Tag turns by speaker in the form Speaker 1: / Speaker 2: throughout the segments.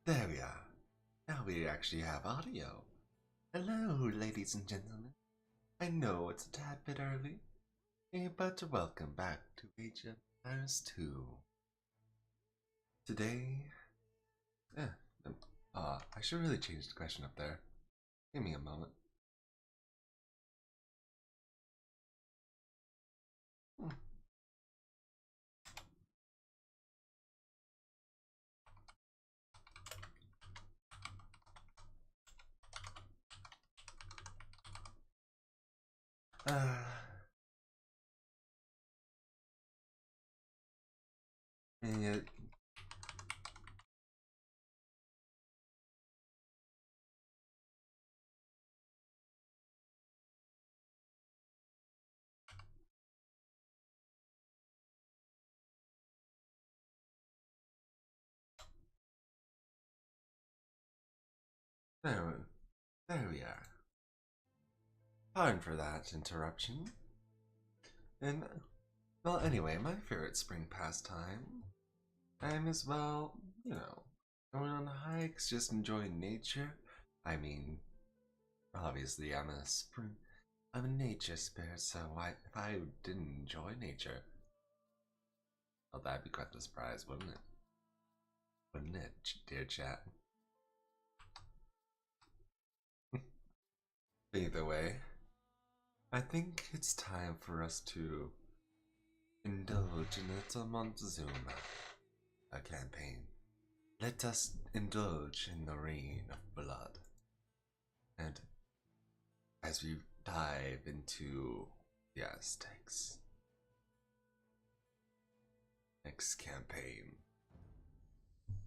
Speaker 1: There we are. Now we actually have audio. Hello, ladies and gentlemen. I know it's a tad bit early, but welcome back to Age of Empires 2. Today, eh, I should really change the question up there. Give me a moment. Uh, yeah, there, there we are. Pardon for that interruption. And, well, anyway, my favorite spring pastime. I'm as well, going on hikes, just enjoying nature. I mean, obviously, I'm a nature spirit, so if I didn't enjoy nature, well, that'd be quite the surprise, wouldn't it? Wouldn't it, dear chat? Either way, I think it's time for us to indulge in little Montezuma, a campaign. Let us indulge in the rain of blood. And as we dive into the Aztecs, next campaign.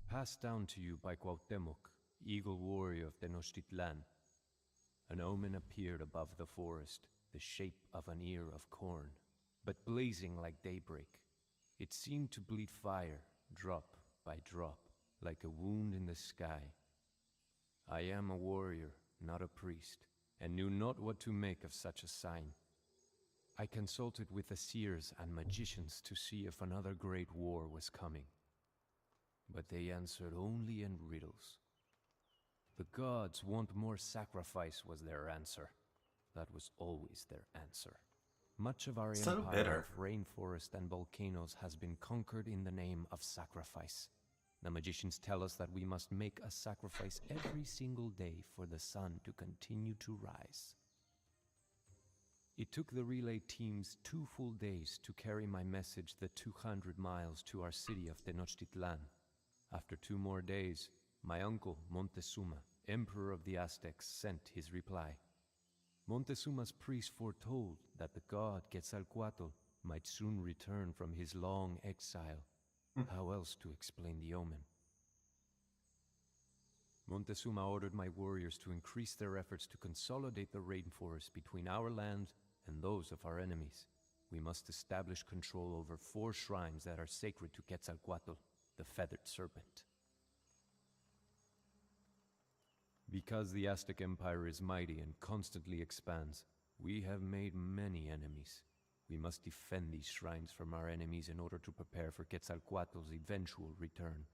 Speaker 2: Passed down to you by Cuauhtémoc, eagle warrior of Tenochtitlan. An omen appeared above the forest, the shape of an ear of corn, but blazing like daybreak. It seemed to bleed fire, drop by drop, like a wound in the sky. I am a warrior, not a priest, and knew not what to make of such a sign. I consulted with the seers and magicians to see if another great war was coming. But they answered only in riddles. The gods want more sacrifice was their answer. That was always their answer. Much of our
Speaker 1: So
Speaker 2: empire
Speaker 1: bitter.
Speaker 2: of rainforest and volcanoes has been conquered in the name of sacrifice. The magicians tell us that we must make a sacrifice every single day for the sun to continue to rise. It took the relay teams 2 full days to carry my message the 200 miles to our city of Tenochtitlan. After 2 more days, my uncle Montezuma, emperor of the Aztecs, sent his reply. Montezuma's priest foretold that the god Quetzalcoatl might soon return from his long exile. How else to explain the omen? Montezuma ordered my warriors to increase their efforts to consolidate the rainforest between our land and those of our enemies. We must establish control over 4 shrines that are sacred to Quetzalcoatl, the feathered serpent. Because the Aztec Empire is mighty and constantly expands, we have made many enemies. We must defend these shrines from our enemies in order to prepare for Quetzalcoatl's eventual return.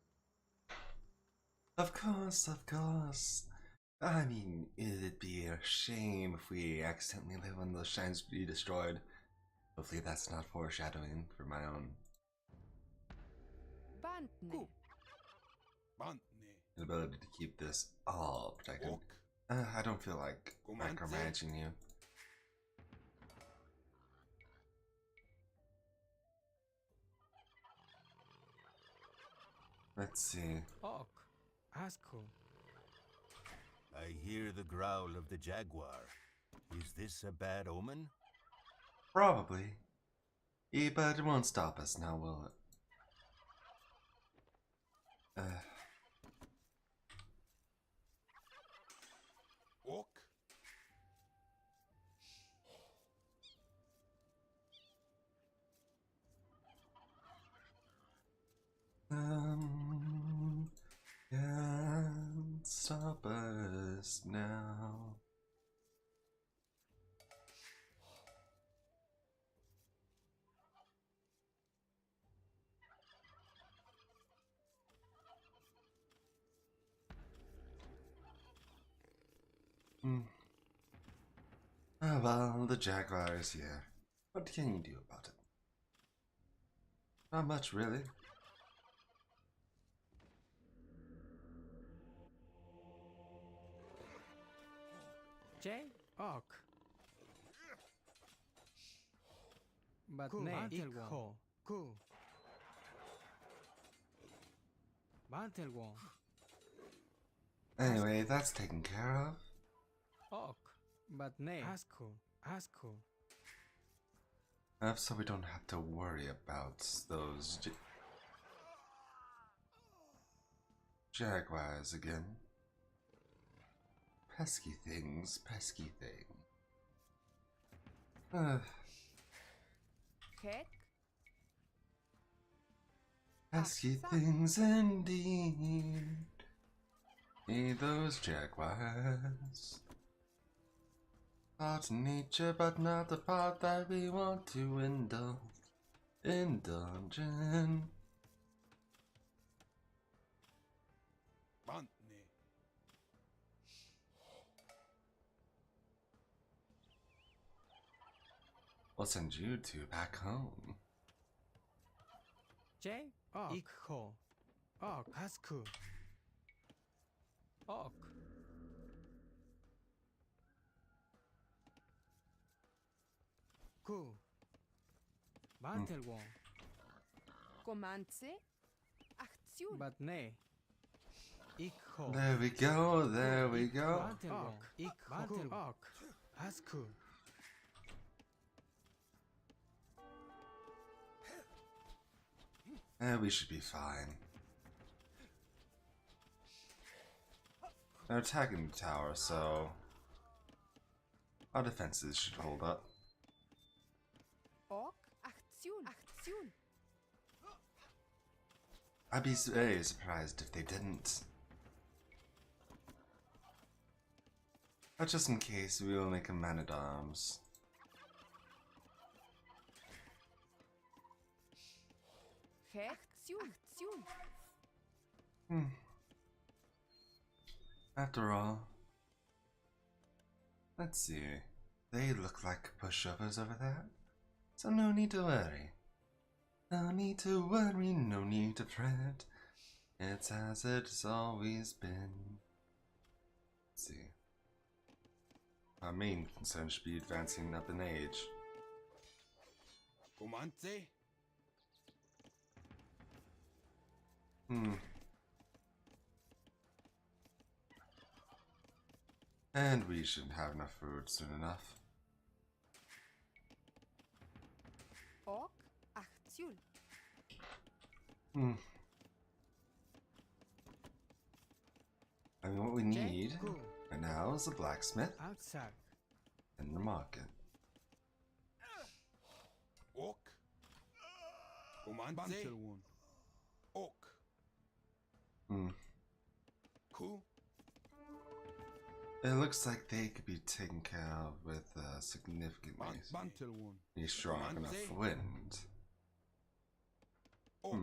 Speaker 1: Of course, of course. I mean, it'd be a shame if we accidentally let one of those shrines be destroyed. Hopefully that's not foreshadowing for my own
Speaker 3: Bantne.
Speaker 1: ability to keep this all protected. I don't feel like micromanaging you. Let's see.
Speaker 4: Ok, Asco.
Speaker 5: I hear the growl of the jaguar. Is this a bad omen?
Speaker 1: Probably. Yeah, but it won't stop us now, will it?
Speaker 5: Ok.
Speaker 1: Can't stop us now. Oh well, the Jaguar is here. What can you do about it? Not much, really.
Speaker 4: J. Oak. But
Speaker 3: Ku,
Speaker 4: ne.
Speaker 3: Battleworm.
Speaker 4: Ikho.
Speaker 3: Ku. Battleworm.
Speaker 1: Anyway, that's taken care of.
Speaker 4: Oak. But ne.
Speaker 3: Asku. Asku.
Speaker 1: So we don't have to worry about those Jaguars again. Pesky things, pesky thing.
Speaker 6: Kek.
Speaker 1: Pesky things indeed. Those Jaguars. Part of nature, but not the part that we want to indulge in.
Speaker 5: Bantne.
Speaker 1: We'll send you two back home.
Speaker 4: J. Oak.
Speaker 3: Ikho. Oak. Asku.
Speaker 4: Oak.
Speaker 3: Ku. Battleworm.
Speaker 6: Comance. Acțiuni.
Speaker 4: But ne.
Speaker 3: Ikho.
Speaker 1: There we go, there we go.
Speaker 3: Battleworm.
Speaker 4: Oak.
Speaker 3: Ikho.
Speaker 4: Battle Oak.
Speaker 3: Asku.
Speaker 1: We should be fine. They're attacking the tower, so our defenses should hold up.
Speaker 6: Ok. Acțiuni. Acțiuni.
Speaker 1: I'd be very surprised if they didn't. But just in case, we will make a man-at-arms.
Speaker 6: Kek. Acțiuni. Acțiuni.
Speaker 1: After all, let's see. They look like pushovers over there, so no need to worry. No need to worry, no need to fret. It's as it's always been. Let's see. Our main concern should be advancing up in age.
Speaker 5: Comance.
Speaker 1: And we should have enough food soon enough.
Speaker 6: Ok. Acțiuni.
Speaker 1: I mean, what we need right now is a blacksmith
Speaker 3: Aksak.
Speaker 1: and the market.
Speaker 5: Ok. Comance.
Speaker 3: Battleworm.
Speaker 5: Ok. Ku.
Speaker 1: It looks like they could be taken care of with significantly
Speaker 3: Battleworm.
Speaker 1: strong enough wind.
Speaker 5: Ok.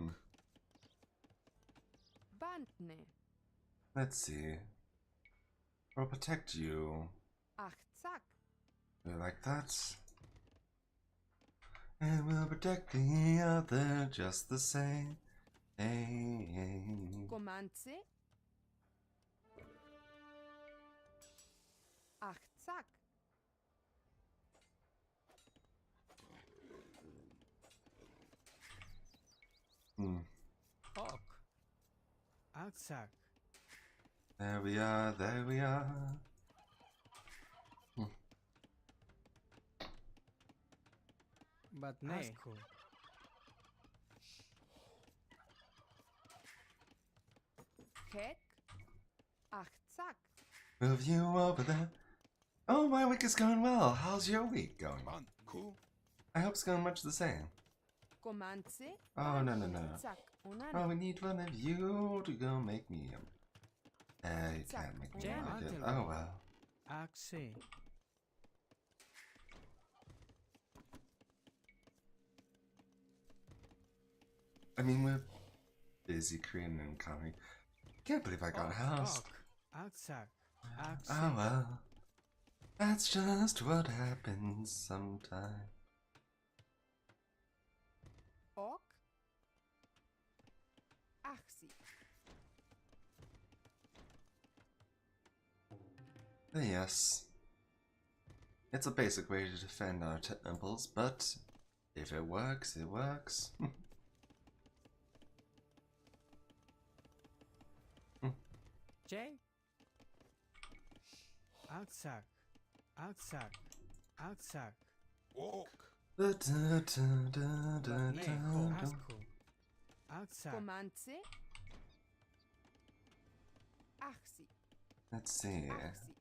Speaker 6: Bantne.
Speaker 1: Let's see. We'll protect you.
Speaker 6: Achtzak.
Speaker 1: Like that. And we'll protect the other just the same. Hey.
Speaker 6: Comance. Achtzak.
Speaker 4: Oak.
Speaker 3: Aksak.
Speaker 1: There we are, there we are.
Speaker 4: But ne.
Speaker 3: Asku.
Speaker 6: Kek. Achtzak.
Speaker 1: Move you over there. Oh, my week is going well. How's your week going?
Speaker 5: Ban. Ku.
Speaker 1: I hope it's going much the same.
Speaker 6: Comance.
Speaker 1: Oh, no.
Speaker 6: Zak.
Speaker 1: Oh,
Speaker 6: Onan.
Speaker 1: we need one of you to go make me you can't make me
Speaker 3: Jen,
Speaker 1: like it.
Speaker 3: I'll
Speaker 1: Oh, well.
Speaker 3: Axe.
Speaker 1: I mean, we're busy creating an economy. Can't believe I got a house.
Speaker 3: Aksak. Axe.
Speaker 1: Oh, well. That's just what happens sometimes.
Speaker 6: Ok. Axi.
Speaker 1: Yes. It's a basic way to defend our temples, but if it works, it works.
Speaker 4: J.
Speaker 3: Aksak. Aksak. Aksak. Asko. Aksak.
Speaker 6: Comance. Axi.
Speaker 1: Let's see.
Speaker 6: Axi.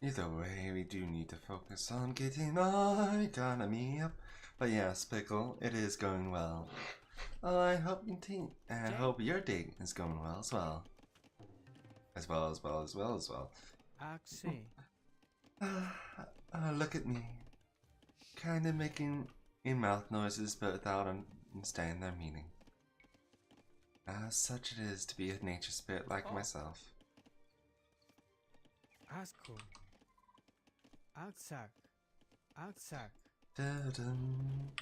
Speaker 1: Either way, we do need to focus on getting our economy up. But yes, Pickle, it is going well. I hope your date is going well as well. As well.
Speaker 3: Axe.
Speaker 1: Look at me. Kinda making in-mouth noises but without understanding their meaning. Such it is to be a nature spirit like myself.
Speaker 3: Asko. Aksak. Aksak.
Speaker 1: Dun-dun.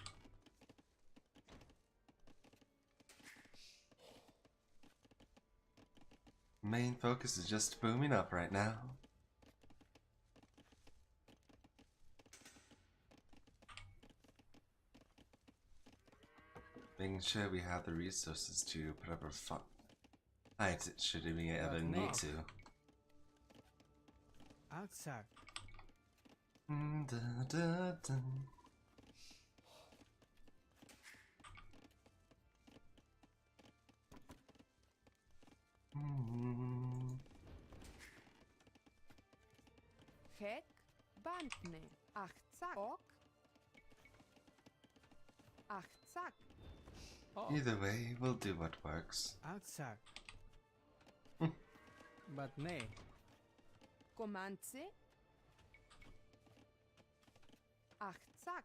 Speaker 1: Main focus is just booming up right now. Making sure we have the resources to put up our fight should we ever need to.
Speaker 3: Aksak.
Speaker 1: Dun-dun-dun.
Speaker 6: Hek. Bantne. Achtzak. Ok. Achtzak.
Speaker 1: Either way, we'll do what works.
Speaker 3: Aksak.
Speaker 4: But nay.
Speaker 6: Comance. Achtzak.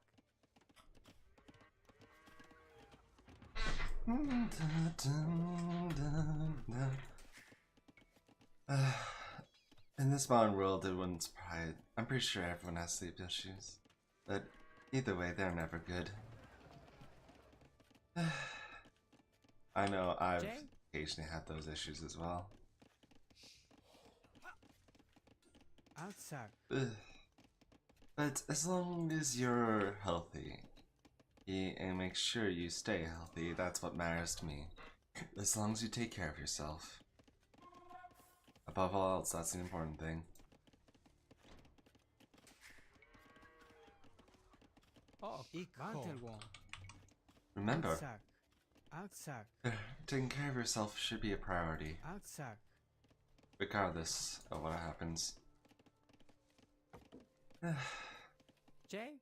Speaker 1: In this modern world, it wouldn't surprise. I'm pretty sure everyone has sleep issues, but either way, they're never good. I know I've
Speaker 4: Jay?
Speaker 1: occasionally had those issues as well.
Speaker 3: Aksak.
Speaker 1: But as long as you're healthy, and make sure you stay healthy, that's what matters to me. As long as you take care of yourself. Above all else, that's the important thing.
Speaker 4: Oh,
Speaker 3: Bantelwon.
Speaker 1: Remember,
Speaker 3: Aksak. Aksak.
Speaker 1: taking care of yourself should be a priority,
Speaker 3: Aksak.
Speaker 1: regardless of what happens.
Speaker 4: J.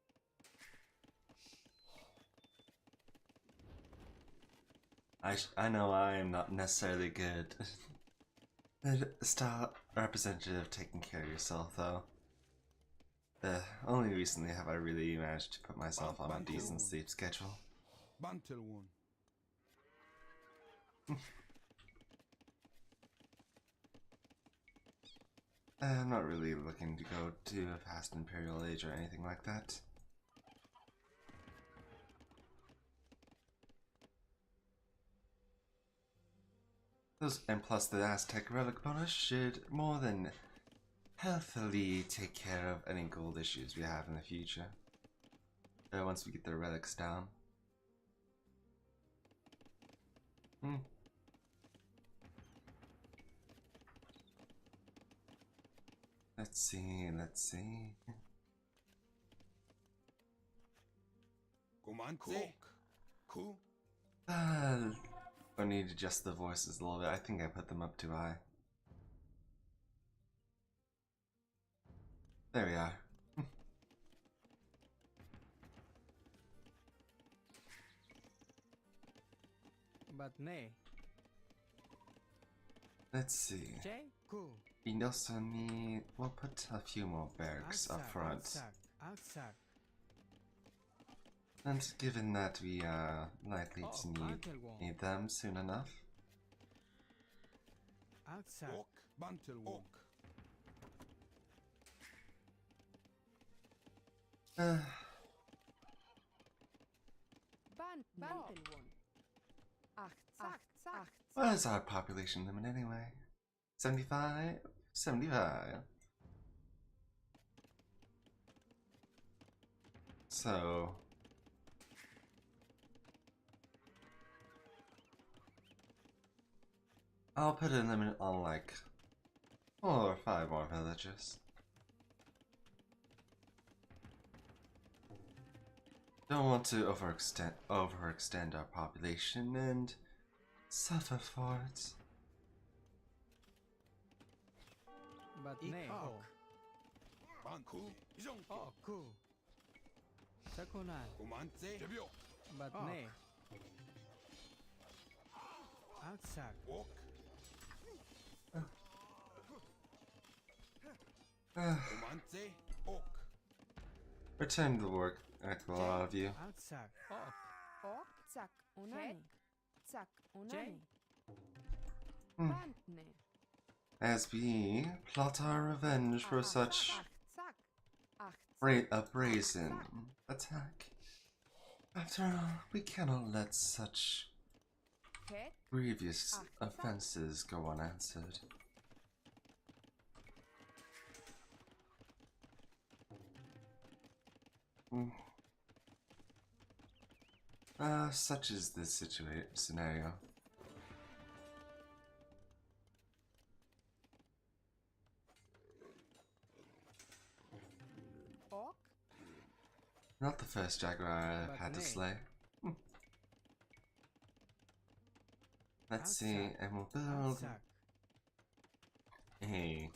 Speaker 1: I know I'm not necessarily good. Star representative taking care of yourself, though. Only recently have I really managed to put myself on a decent sleep schedule.
Speaker 7: Bantelwon.
Speaker 1: I'm not really looking to go to a past Imperial Age or anything like that. And plus the Aztec relic bonus should more than healthily take care of any gold issues we have in the future. Once we get the relics down. Let's see.
Speaker 7: Comance. Ku.
Speaker 1: I need to adjust the voices a little bit. I think I put them up too high. There we are.
Speaker 4: But nay.
Speaker 1: Let's see.
Speaker 4: J.
Speaker 3: Ku.
Speaker 1: We also need. We'll put a few more barracks up
Speaker 3: Aksak.
Speaker 1: front.
Speaker 3: Aksak. Aksak.
Speaker 1: And given that we are likely to
Speaker 3: Bantelwon.
Speaker 1: need them soon enough,
Speaker 3: Aksak.
Speaker 7: Ok. Bantelwon.
Speaker 6: Bantelwon. Achtzak.
Speaker 1: what is our population limit anyway? 75? 75. So... I'll put a limit on like 4 or 5 more villages. Don't want to overextend our population and suffer for it.
Speaker 4: But
Speaker 3: Ik
Speaker 4: nay.
Speaker 3: ook.
Speaker 7: Banku. Jong.
Speaker 3: Oku.
Speaker 4: Sakunan.
Speaker 7: Kumantse. Jebyo.
Speaker 4: But
Speaker 3: Oh.
Speaker 4: nay.
Speaker 3: Aksak.
Speaker 7: Ok. Kumantse. Ok.
Speaker 1: Return to work, a lot of you.
Speaker 3: Aksak.
Speaker 6: Ok. Tsak. Unani. Tsak. Unani.
Speaker 1: Hmm.
Speaker 6: Bantne.
Speaker 1: As we plot our revenge for such
Speaker 6: Achtzak.
Speaker 1: a brazen attack. After all, we cannot let such
Speaker 6: Ket.
Speaker 1: grievous offenses go unanswered. Such is this scenario.
Speaker 6: Ok.
Speaker 1: Not the first jaguar I've
Speaker 4: But
Speaker 1: had to
Speaker 4: nay.
Speaker 1: slay. Let's see, and we'll build
Speaker 3: Aksak.
Speaker 1: a...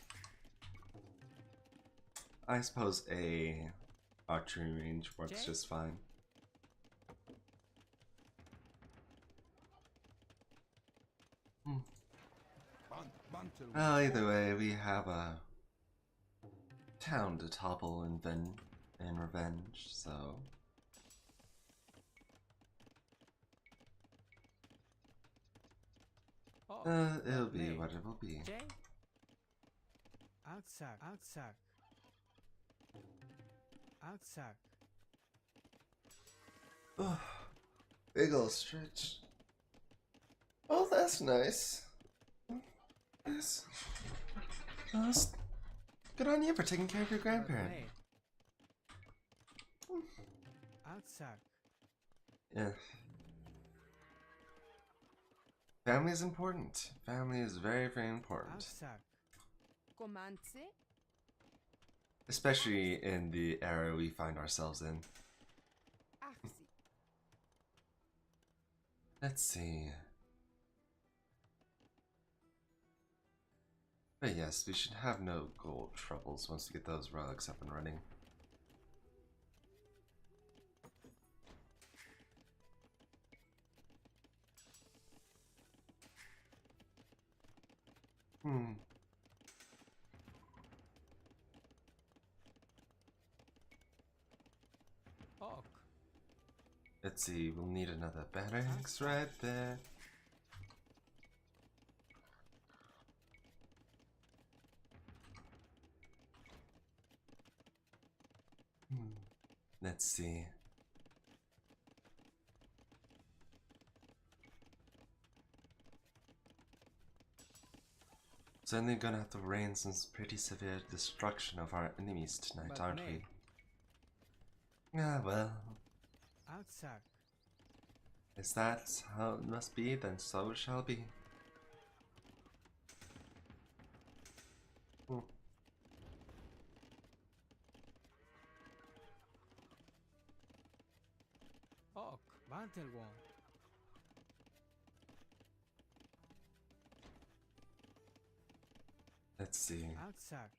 Speaker 1: I suppose a archery range works
Speaker 4: Jay?
Speaker 1: just fine.
Speaker 7: Bantelwon.
Speaker 1: Well, either way, we have a town to topple in revenge, so... it'll be
Speaker 4: nay.
Speaker 1: what it will be.
Speaker 4: Jay.
Speaker 3: Aksak. Aksak. Aksak.
Speaker 1: Big ol' stretch. Oh, that's nice. Yes. Good on you for taking care of your
Speaker 4: But
Speaker 1: grandparent.
Speaker 4: nay.
Speaker 3: Aksak.
Speaker 1: Yeah. Family is important. Family is very, very important.
Speaker 3: Aksak.
Speaker 6: Comance.
Speaker 1: Especially in the era we find ourselves in.
Speaker 6: Achsi.
Speaker 1: Let's see. But yes, we should have no gold troubles once we get those relics up and running.
Speaker 4: Ok.
Speaker 1: Let's see, we'll need another barracks right there. Let's see. Certainly gonna have to rain some pretty severe destruction of our enemies tonight,
Speaker 4: But
Speaker 1: aren't
Speaker 4: nay.
Speaker 1: we? Yeah, well,
Speaker 3: Aksak.
Speaker 1: is that how it must be? Then so it shall be.
Speaker 4: Ok.
Speaker 3: Bantelwon.
Speaker 1: Let's see.
Speaker 3: Aksak.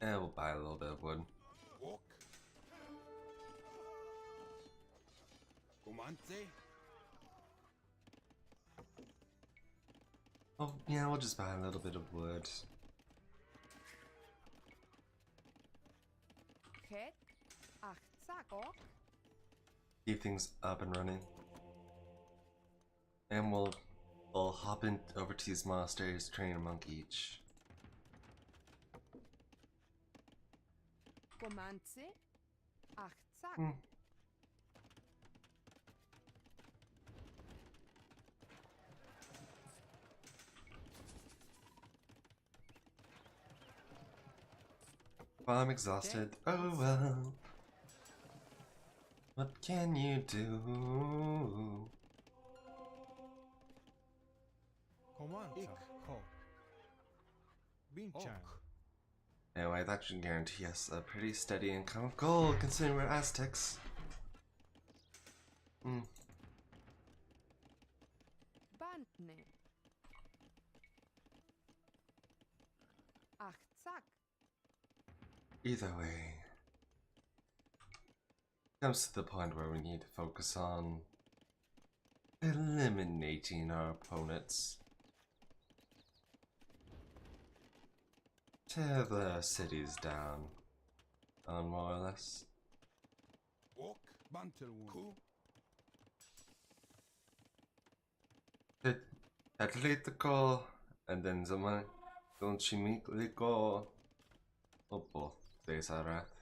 Speaker 1: And we'll buy a little bit of wood.
Speaker 7: Ok. Kumantse.
Speaker 1: Oh, yeah, we'll just buy a little bit of wood.
Speaker 6: Ok.
Speaker 1: keep things up and running. And we'll hop in over to these monasteries, train a monk each.
Speaker 6: Comance. Achtzak.
Speaker 1: Hmm. Well, I'm exhausted. Oh well. What can you do?
Speaker 3: Comanza.
Speaker 4: Ik.
Speaker 3: Ho. Binchan.
Speaker 1: Anyway, that should guarantee us a pretty steady income of gold, considering we're Aztecs.
Speaker 6: Bantne. Achtzak.
Speaker 1: Either way, comes to the point where we need to focus on eliminating our opponents. Tear the cities down, more or less.
Speaker 7: Ok. Bantelwood. Ku.
Speaker 1: Atletico, and then zaman Gonchimiko. Oh, both days are wrath.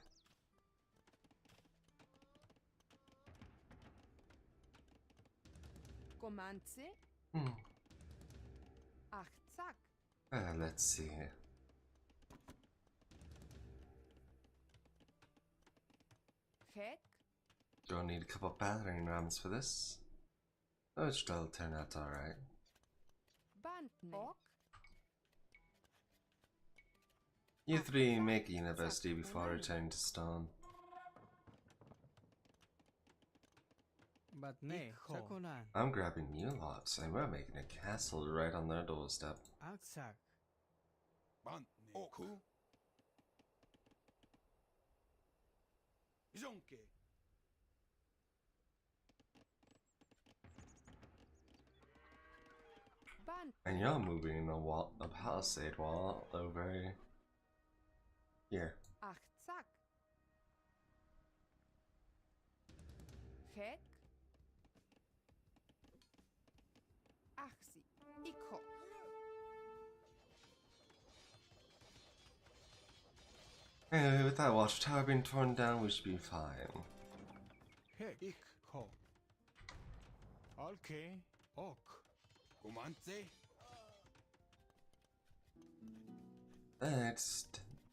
Speaker 6: Comance. Achtzak.
Speaker 1: Let's see.
Speaker 6: Hek.
Speaker 1: Don't need a couple battering rams for this. Oh, it should all turn out alright.
Speaker 6: Bantne. Ok.
Speaker 1: You three make a university before returning to stone.
Speaker 4: But ne.
Speaker 3: Ikho.
Speaker 4: Sakonan.
Speaker 1: I'm grabbing you lots, and we're making a castle right on their doorstep.
Speaker 3: Outside.
Speaker 7: Bantne. Ok. Ku. Jonke.
Speaker 6: Bant.
Speaker 1: And you're moving a palisade wall over here.
Speaker 6: Achtzak. Hek. Achsi. Ikho.
Speaker 1: Anyway, with that watchtower being torn down, we should be fine.
Speaker 3: Hek. Ikho. Okay. Ok.
Speaker 7: Comance.
Speaker 1: That's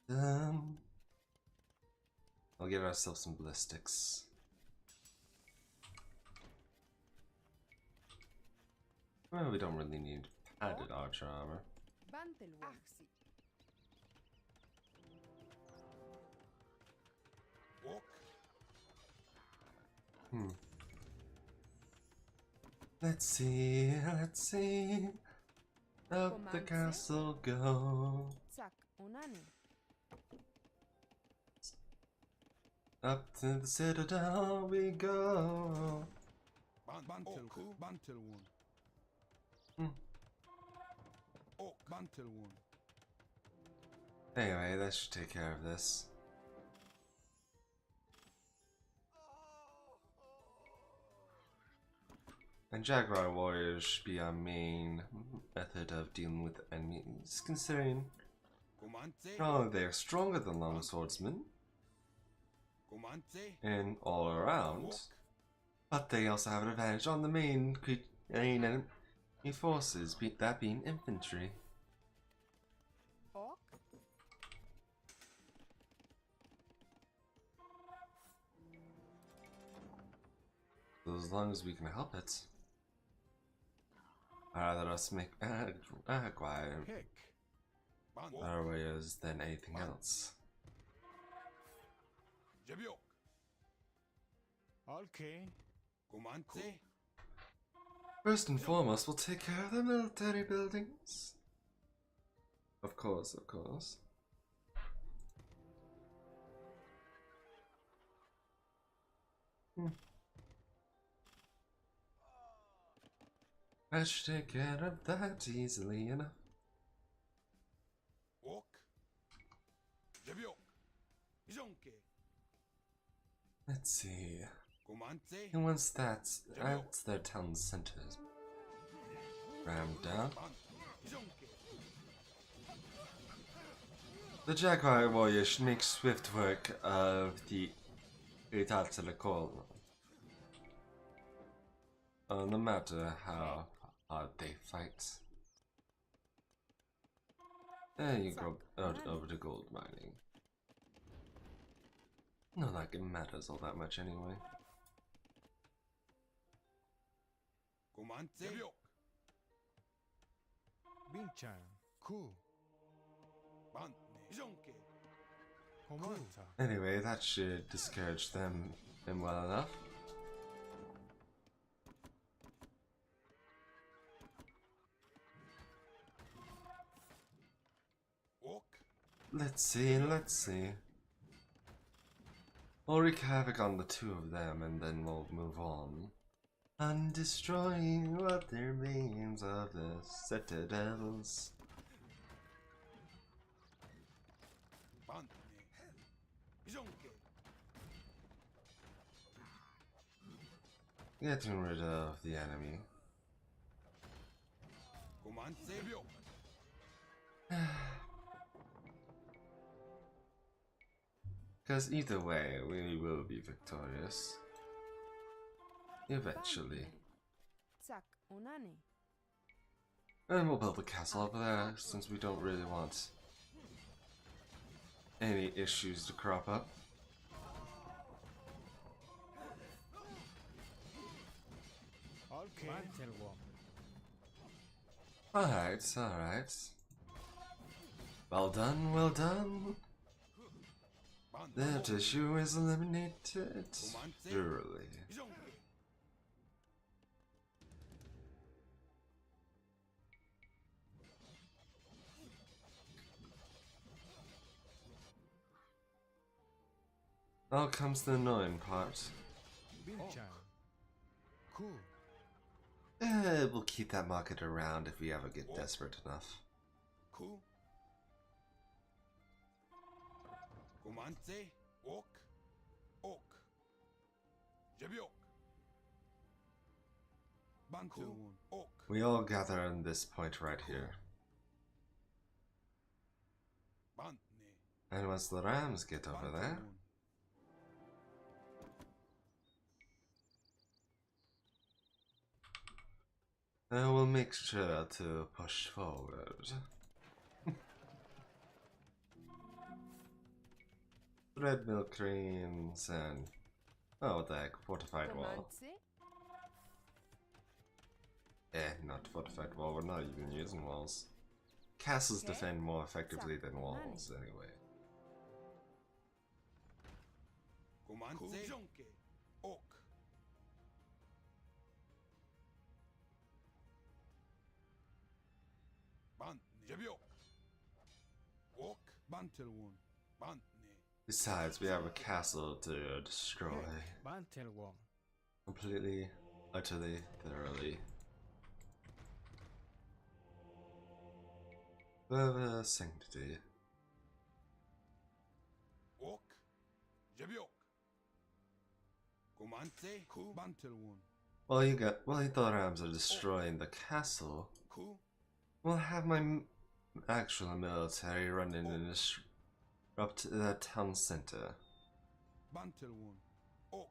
Speaker 1: done. We'll give ourselves some ballistics. Well, we don't really need padded archer armor.
Speaker 6: Bantelwood. Achsi.
Speaker 7: Ok.
Speaker 1: Let's see. Up the castle go.
Speaker 6: Tzak. Onane.
Speaker 1: Up to the citadel we go.
Speaker 7: Bantelwood. Bantelwood. Ok. Bantelwood.
Speaker 1: Anyway, that should take care of this. And Jaguar warriors should be our main method of dealing with enemies, considering
Speaker 7: Comance.
Speaker 1: not only they are stronger than longswordsmen
Speaker 7: Comance.
Speaker 1: and all around, but they also have an advantage on the main enemy forces, that being infantry.
Speaker 6: Ok.
Speaker 1: So as long as we can help it, I'd rather us make Jaguar
Speaker 3: Hek.
Speaker 1: warriors than anything else.
Speaker 7: Jebiok.
Speaker 3: Okay.
Speaker 7: Comance.
Speaker 1: First and foremost, we'll take care of the military buildings. Of course, of course. I should take care of that easily enough.
Speaker 7: Ok. Jebiok. Jonke.
Speaker 1: Let's see.
Speaker 7: Comance.
Speaker 1: And once that's their town centers rammed down,
Speaker 7: Ban. Jonke.
Speaker 1: the Jaguar warrior should make swift work of the Italicol. No matter how hard they fight. There you go, over to gold mining. Not like it matters all that much anyway.
Speaker 7: Comance.
Speaker 3: Binchan. Ku.
Speaker 7: Ban. Jonke.
Speaker 3: Comanta.
Speaker 1: Anyway, that should discourage them well enough.
Speaker 7: Ok.
Speaker 1: Let's see. We'll wreak havoc on the two of them and then we'll move on. And destroying what there remains of the citadels.
Speaker 7: Ban. Jonke.
Speaker 1: Getting rid of the enemy.
Speaker 7: Comance.
Speaker 1: Because either way, we will be victorious. Eventually.
Speaker 6: Zak Onani.
Speaker 1: And we'll build a castle over there, since we don't really want any issues to crop up.
Speaker 3: Okay.
Speaker 4: Bantelwalk.
Speaker 1: Alright. Well done.
Speaker 7: Ban.
Speaker 1: That issue is eliminated. Thoroughly.
Speaker 7: Jonke.
Speaker 1: Now comes the annoying part.
Speaker 3: Binchan. Ku.
Speaker 1: We'll keep that market around if we ever get desperate enough.
Speaker 7: Ku. Comance. Ok. Ok. Jebiok. Bantelwon. Ok.
Speaker 1: We all gather on this point right here.
Speaker 7: Ban.
Speaker 1: And once the Rams get over there, we'll make sure to push forward. Red milk creams and what the heck, fortified wall.
Speaker 6: Comance.
Speaker 1: Not fortified wall, we're not even using walls. Castles
Speaker 6: Okay.
Speaker 1: defend more effectively than walls anyway.
Speaker 7: Comance. Jonke. Ok. Ban. Jebiok. Ok. Bantelwon. Ban.
Speaker 1: Besides, we have a castle to destroy.
Speaker 4: Bantelwalk.
Speaker 1: Completely, utterly, thoroughly. Further sanctity.
Speaker 7: Ok. Jebiok. Comance. Ku. Bantelwon.
Speaker 1: While the Rams are destroying the castle,
Speaker 7: Ku.
Speaker 1: we'll have my actual military run in and disrupt the town center.
Speaker 7: Bantelwon. Ok.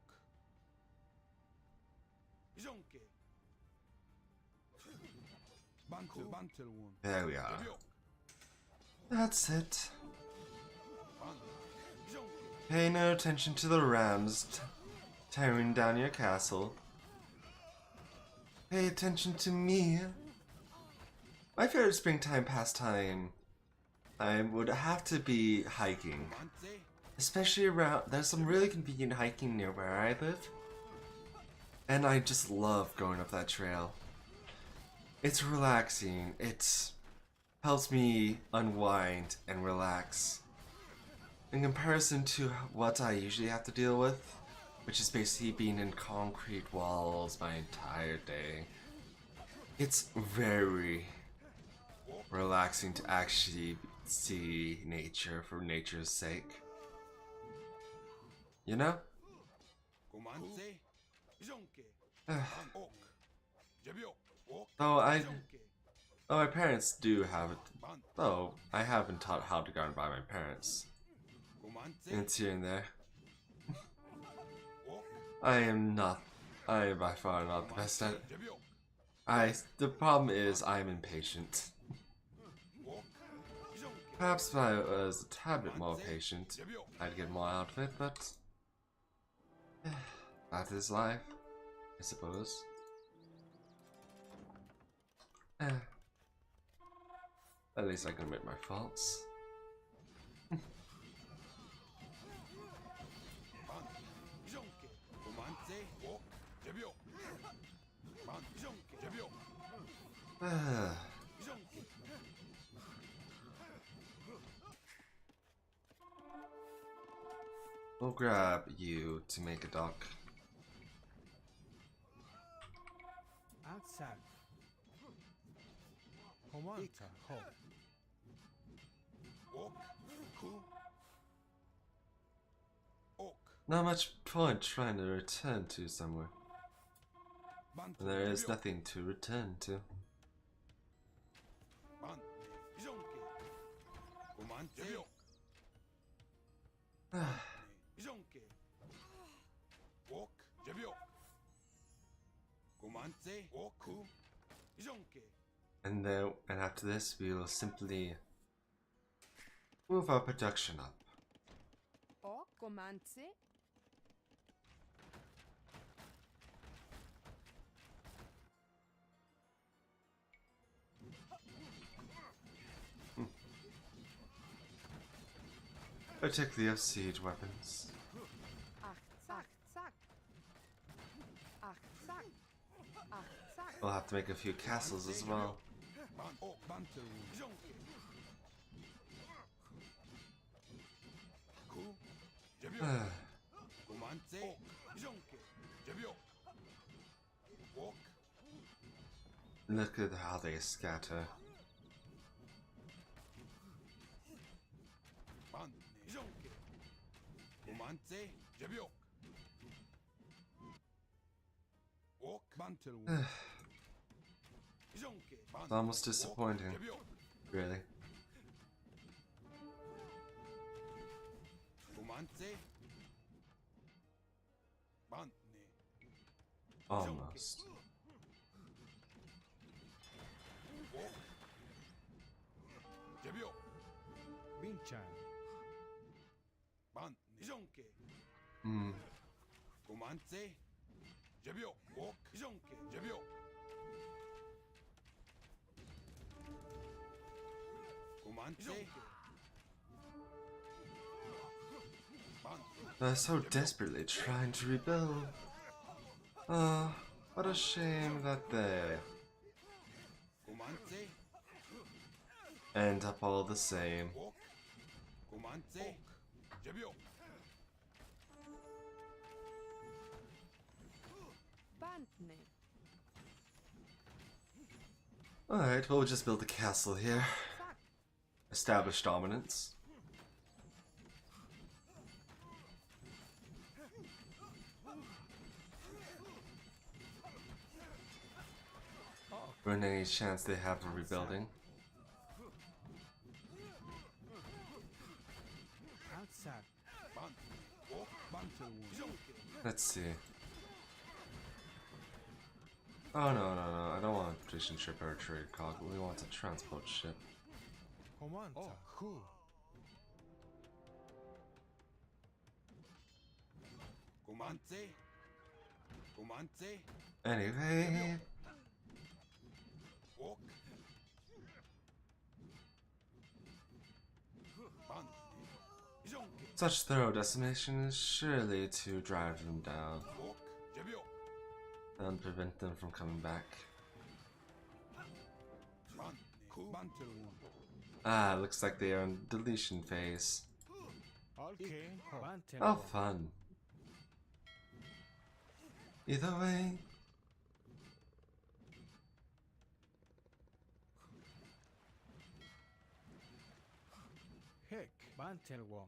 Speaker 7: Jonke. Bantelwon.
Speaker 1: There we are.
Speaker 7: Jebiok.
Speaker 1: That's it.
Speaker 7: Ban. Jonke.
Speaker 1: Pay no attention to the Rams tearing down your castle. Pay attention to me. My favorite springtime pastime would have to be hiking.
Speaker 7: Comance.
Speaker 1: Especially around, there's some really convenient hiking near where I live. And I just love going up that trail. It's relaxing. It helps me unwind and relax. In comparison to what I usually have to deal with, which is basically being in concrete walls my entire day. It's very relaxing to actually see nature for nature's sake. You know?
Speaker 7: Comanze. Jonke.
Speaker 1: Oh,
Speaker 7: Ok. Jebio. Ok.
Speaker 1: I.
Speaker 7: Jonke.
Speaker 1: Oh, my parents do have it.
Speaker 7: Ban.
Speaker 1: Oh, I have been taught how to garden by my parents.
Speaker 7: Comanze.
Speaker 1: It's here and there.
Speaker 7: Ok.
Speaker 1: I am by far not the best at it.
Speaker 7: Jebio.
Speaker 1: The problem is I am impatient.
Speaker 7: Ok. Jonke.
Speaker 1: Perhaps if I was a tad bit more patient,
Speaker 7: Jebio.
Speaker 1: I'd get more out of it, but that is life, I suppose. At least I can admit my faults.
Speaker 7: Ban. Jonke. Comanze. Ok. Jebio. Ban. Jonke. Jebio. Jonke.
Speaker 1: We'll grab you to make a dock.
Speaker 3: Aztecs. Comanta. Ho.
Speaker 7: Ok. Ku. Ok.
Speaker 1: Not much point trying to return to somewhere.
Speaker 7: Ban.
Speaker 1: There is
Speaker 7: Jebio.
Speaker 1: nothing to return to.
Speaker 7: Ban. Jonke. Comanze. Jebio. Jonke. Ok. Jebio. Comanze. Ok. Ku. Jonke.
Speaker 1: And after this, we will simply move our production up.
Speaker 6: O comanze.
Speaker 1: Particularly of siege weapons.
Speaker 6: Ach, zack, zack. Ach, zack. Ach, zack.
Speaker 1: We'll have to make a few castles as well.
Speaker 7: Ban. Ok. Bantel. Jonke. Ku. Jebio. Comanze. Ok. Jonke. Jebio. Ok.
Speaker 1: Look at how they scatter.
Speaker 7: Ban. Jonke. Comanze. Jebio. Ok. Bantel. Jonke. Ban.
Speaker 1: It's almost disappointing,
Speaker 7: Jebio.
Speaker 1: really.
Speaker 7: Comanze. Ban.
Speaker 1: Almost.
Speaker 7: Ok. Jebio.
Speaker 3: Binchan.
Speaker 7: Ban. Jonke.
Speaker 1: Hmm.
Speaker 7: Comanze. Jebio. Ok. Jonke. Jebio. Comanze. Ban.
Speaker 1: They're so desperately trying to rebuild. Oh, what a shame that they
Speaker 7: Comanze.
Speaker 1: end up all the same.
Speaker 7: Ok. Comanze. Jebio.
Speaker 6: Bantne.
Speaker 1: Alright, well, we'll just build a castle here.
Speaker 6: Zack.
Speaker 1: Establish dominance. Ruin any chance they have of rebuilding.
Speaker 3: Aztecs.
Speaker 7: Ban. Ok.
Speaker 3: Bantel.
Speaker 7: Jonke.
Speaker 1: Let's see. Oh no, I don't want a fishing ship or a trade cog. We want a transport ship.
Speaker 3: Comanta. Ku.
Speaker 7: Comanze. Comanze.
Speaker 1: Anyway,
Speaker 7: Ok. Ban. Jonke.
Speaker 1: such thorough decimation is surely to drive them down
Speaker 7: Ok. Jebio.
Speaker 1: and prevent them from coming back.
Speaker 7: Ban. Ku. Bantel.
Speaker 1: Ah, looks like they are in deletion phase.
Speaker 3: Arcane. Ho.
Speaker 4: Bantel.
Speaker 1: How fun. Either way,
Speaker 3: Hick.
Speaker 4: Bantel.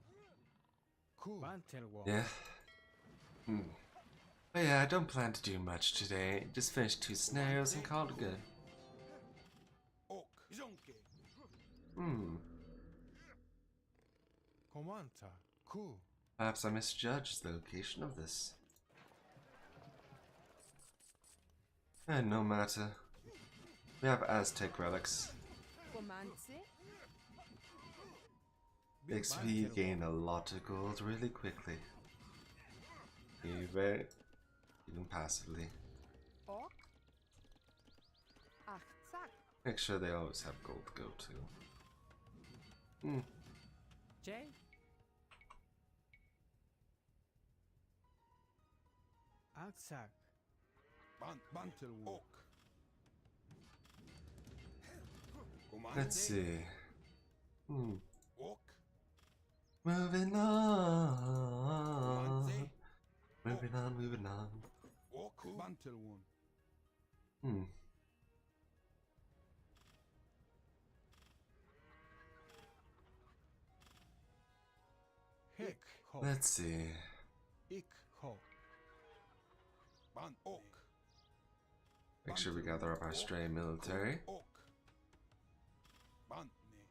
Speaker 3: Ku.
Speaker 4: Bantel.
Speaker 1: yeah. But yeah, I don't plan to do much today. Just finish 2 scenarios and call it good.
Speaker 7: Ok. Jonke.
Speaker 3: Comanta. Ku.
Speaker 1: Perhaps I misjudged the location of this. And no matter. We have Aztec relics.
Speaker 6: Comanche.
Speaker 1: XP gain a lot of gold really quickly. Even passively.
Speaker 6: Ok. Achtzak.
Speaker 1: Make sure they always have gold to go to.
Speaker 4: Jay?
Speaker 3: Aksak.
Speaker 7: Bantel. Ok.
Speaker 1: Let's see.
Speaker 7: Ok.
Speaker 1: Moving on. Moving on, moving on.
Speaker 7: Ok. Bantel one.
Speaker 3: Hek. Ho.
Speaker 1: Let's see.
Speaker 3: Ik. Ho.
Speaker 7: Ban. Ok.
Speaker 1: Make sure we gather up our stray military.
Speaker 7: Ok. Bantne.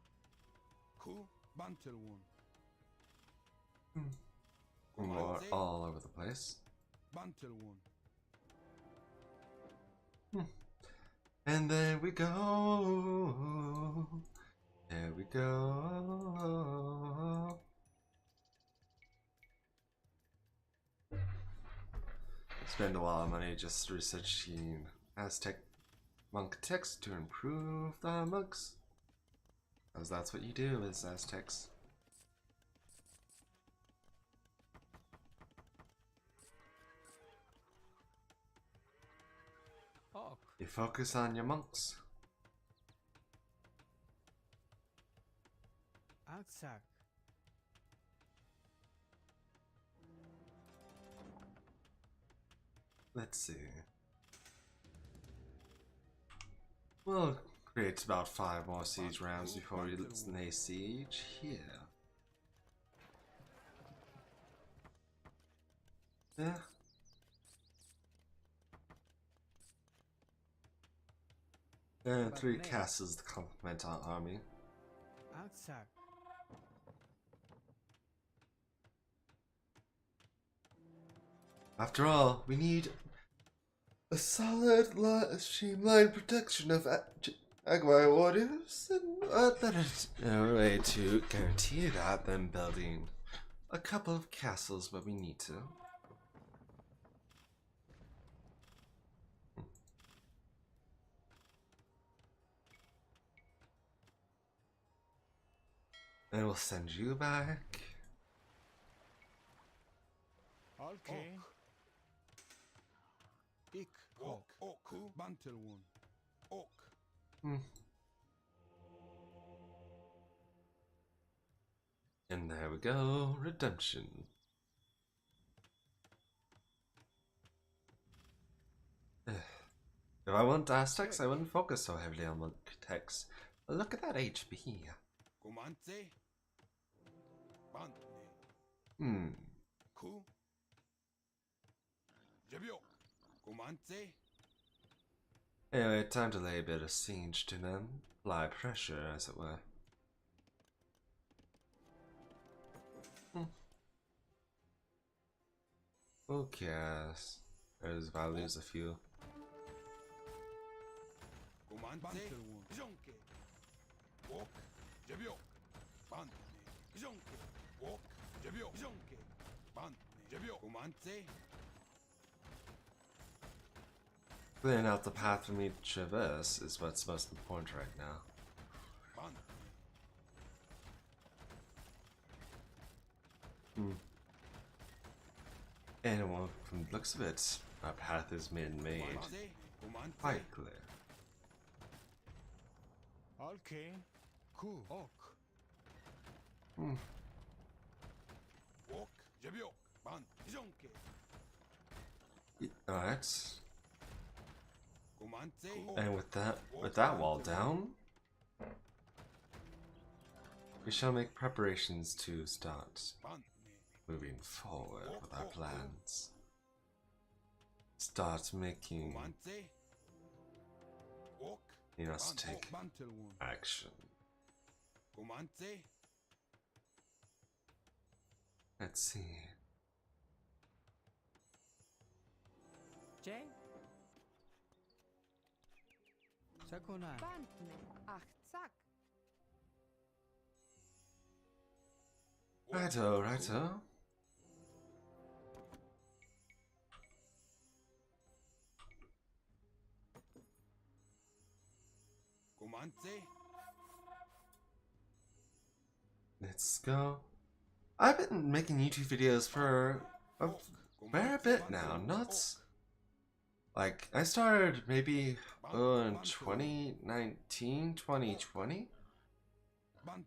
Speaker 7: Ku. Bantel one.
Speaker 1: More all over the place.
Speaker 7: Bantel one.
Speaker 1: And there we go. There we go. Spend a lot of money just researching Aztec monk text to improve the monks. Because that's what you do as Aztecs.
Speaker 4: Ok.
Speaker 1: You focus on your monks.
Speaker 3: Aksak.
Speaker 1: Let's see. We'll create about 5 more siege rounds before we lay siege here. Yeah. And 3 castles to complement our army.
Speaker 3: Aksak.
Speaker 1: After all, we need a solid, streamlined protection of Jaguar warriors, and what better way to guarantee that than building a couple of castles where we need to. And we'll send you back.
Speaker 3: Okay. Ik. Ho.
Speaker 7: Ok. Ok. Ku. Bantel one. Ok.
Speaker 1: And there we go, redemption. If I want Aztecs, I wouldn't focus so heavily on monk techs. But look at that HP.
Speaker 7: Comance. Bantne. Ku. Jebio. Comance.
Speaker 1: Anyway, time to lay a bit of siege to them. Apply pressure, as it were. Okay, as I lose a few.
Speaker 7: Comance. Bantel one. Jonke. Ok. Jebio. Bantne. Jonke. Ok. Jebio. Jonke. Bantne. Jebio. Comance.
Speaker 1: Clearing out the path for me to traverse is what's most important right now. And well, from the looks of it, our path has been made quite clear.
Speaker 3: Okay. Ku. Ok.
Speaker 7: Ok. Jebio. Ban. Jonke.
Speaker 1: Alright.
Speaker 7: Comance.
Speaker 1: And with that wall down, we shall make preparations to start moving forward with our plans. start making,
Speaker 7: Comandse. Ok.
Speaker 1: he has to take
Speaker 3: Bantel one.
Speaker 1: action.
Speaker 7: Comandse.
Speaker 1: Let's see.
Speaker 4: J. Sekonan.
Speaker 6: Bantne. Achtzak.
Speaker 1: Righto, righto.
Speaker 7: Comandse.
Speaker 1: Let's go. I've been making YouTube videos for a fair bit now. Not like I started maybe in 2019, 2020.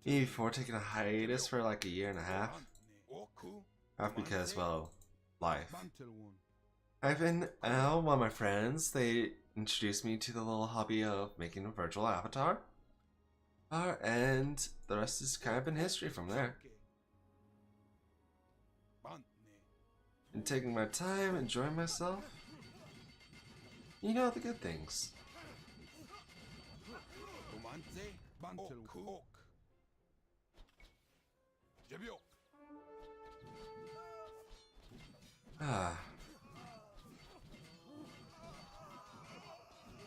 Speaker 1: Before taking a hiatus for like a year and a half. Half because, well, life.
Speaker 3: Bantel one.
Speaker 1: I've been one of my friends, they introduced me to the little hobby of making a virtual avatar. And the rest is kind of been history from there. And taking my time, enjoying myself. You know, the good things.
Speaker 3: Bantel one.
Speaker 1: Ah.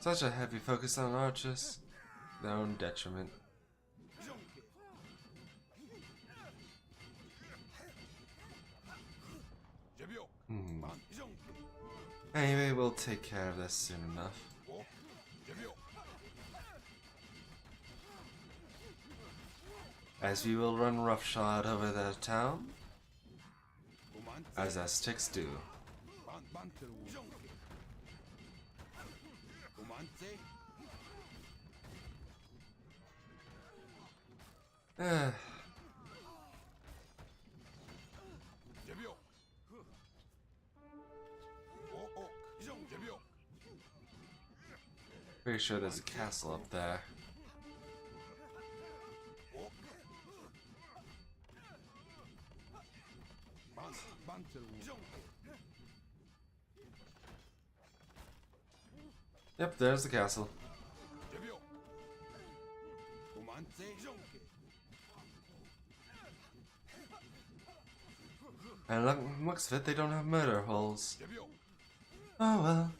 Speaker 1: Such a heavy focus on archers. Their own detriment. Anyway, we'll take care of this soon enough. As we will run roughshod over the town, as Aztecs do.
Speaker 3: Bantel one.
Speaker 1: Pretty sure there's a castle up there.
Speaker 3: Bantel one.
Speaker 1: Yep, there's the castle. And looks of it, they don't have murder holes. Oh well.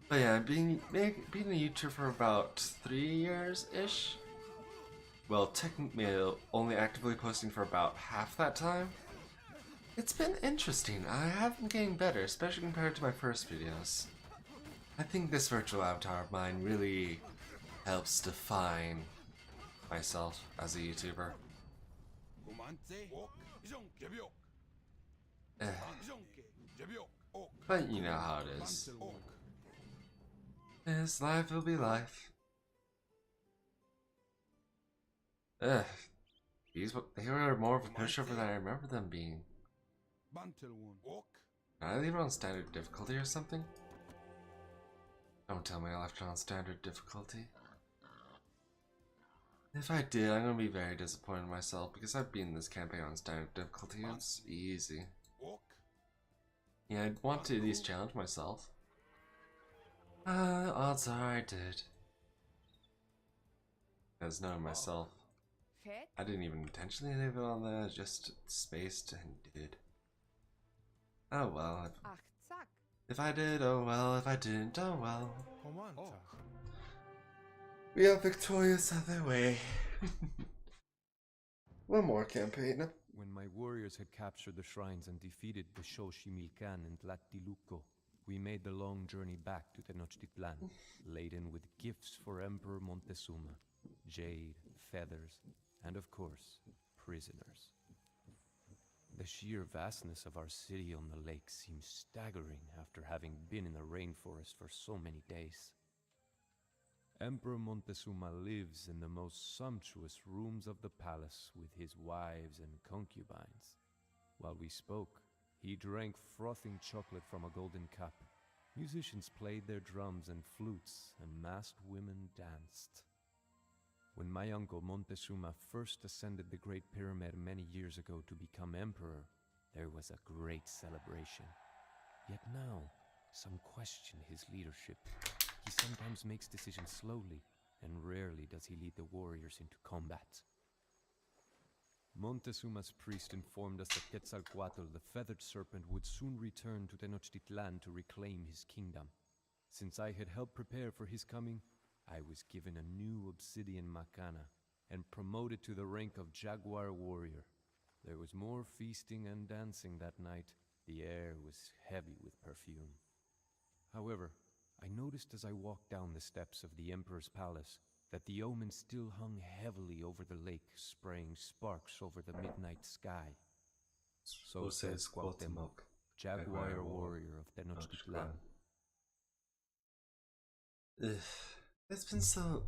Speaker 1: But yeah, being a YouTuber for about 3 years-ish. Well, technically only actively posting for about half that time. It's been interesting. I have been getting better, especially compared to my first videos. I think this virtual avatar of mine really helps define myself as a YouTuber. Eh. But you know how it is.
Speaker 3: Bantel one.
Speaker 1: Yes, life will be life. Ugh. They were more of a pushover than I remember them being.
Speaker 3: Bantel one.
Speaker 1: Did I leave it on standard difficulty or something? Don't tell me I left it on standard difficulty. If I did, I'm gonna be very disappointed in myself because I've beaten this campaign on standard difficulty. It's easy. Yeah, I'd want to at least challenge myself. Odds are I did. As knowing myself,
Speaker 6: Het.
Speaker 1: I didn't even intentionally leave it on there, just spaced and did. Oh well,
Speaker 6: Achtzak.
Speaker 1: if I did, oh well, if I didn't, oh well.
Speaker 3: Comanta.
Speaker 1: We are victorious either way. One more campaign.
Speaker 2: When my warriors had captured the shrines and defeated the Xochimilcan and Tlactiluco, we made the long journey back to Tenochtitlan, laden with gifts for Emperor Montezuma, jade, feathers, and of course, prisoners. The sheer vastness of our city on the lake seems staggering after having been in the rainforest for so many days. Emperor Montezuma lives in the most sumptuous rooms of the palace with his wives and concubines. While we spoke, he drank frothing chocolate from a golden cup. Musicians played their drums and flutes, and masked women danced. When my uncle Montezuma first ascended the Great Pyramid many years ago to become emperor, there was a great celebration. Yet now, Some question his leadership. He sometimes makes decisions slowly, and rarely does he lead the warriors into combat. Montezuma's priest informed us that Quetzalcoatl, the feathered serpent, would soon return to Tenochtitlan to reclaim his kingdom. Since I had helped prepare for his coming, I was given a new obsidian macana and promoted to the rank of jaguar warrior. There was more feasting and dancing that night. The air was heavy with perfume. However, I noticed as I walked down the steps of the Emperor's palace that the omen still hung heavily over the lake, spraying sparks over the midnight sky. So says Cuauhtemoc, jaguar warrior of Tenochtitlan.
Speaker 1: Ugh. It's been so...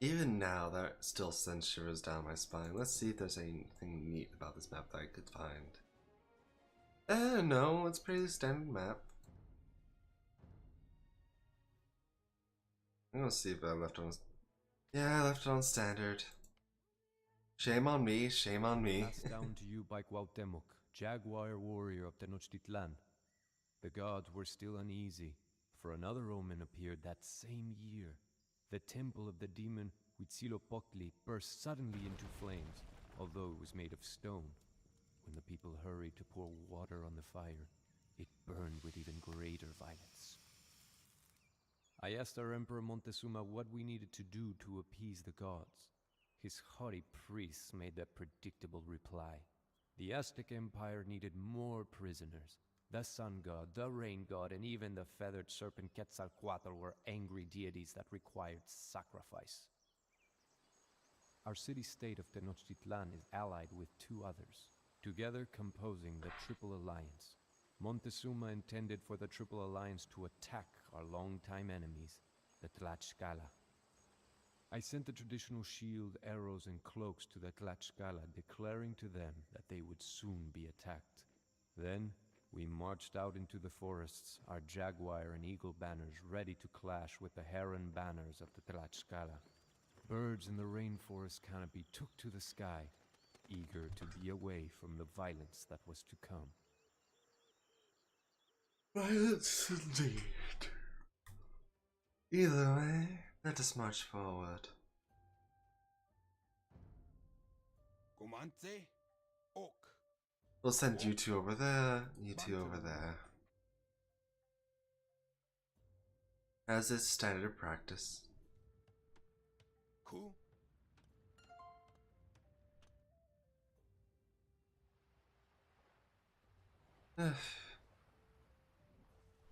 Speaker 1: Even now, that still sends shivers down my spine. Let's see if there's anything neat about this map that I could find. No, it's a pretty standard map. I'm gonna see if I left it on... Yeah, I left it on standard. Shame on me, shame on me.
Speaker 2: Passed down to you by Cuauhtemoc, jaguar warrior of Tenochtitlan. The gods were still uneasy, for another omen appeared that same year. The temple of the demon Huitzilopochtli burst suddenly into flames, although it was made of stone. When the people hurried to pour water on the fire, it burned with even greater violence. I asked our Emperor Montezuma what we needed to do to appease the gods. His haughty priests made that predictable reply. The Aztec Empire needed more prisoners. The sun god, the rain god, and even the feathered serpent Quetzalcoatl were angry deities that required sacrifice. Our city-state of Tenochtitlan is allied with two others, together composing the Triple Alliance. Montezuma intended for the Triple Alliance to attack our longtime enemies, the Tlaxcala. I sent the traditional shield, arrows, and cloaks to the Tlaxcala, declaring to them that they would soon be attacked. Then, we marched out into the forests, our jaguar and eagle banners ready to clash with the heron banners of the Tlaxcala. Birds in the rainforest canopy took to the sky, eager to be away from the violence that was to come.
Speaker 1: Violence indeed. Either way, let us march forward.
Speaker 7: Comance. Ok.
Speaker 1: We'll send you two over there, you two over there. As is standard practice.
Speaker 7: Ku.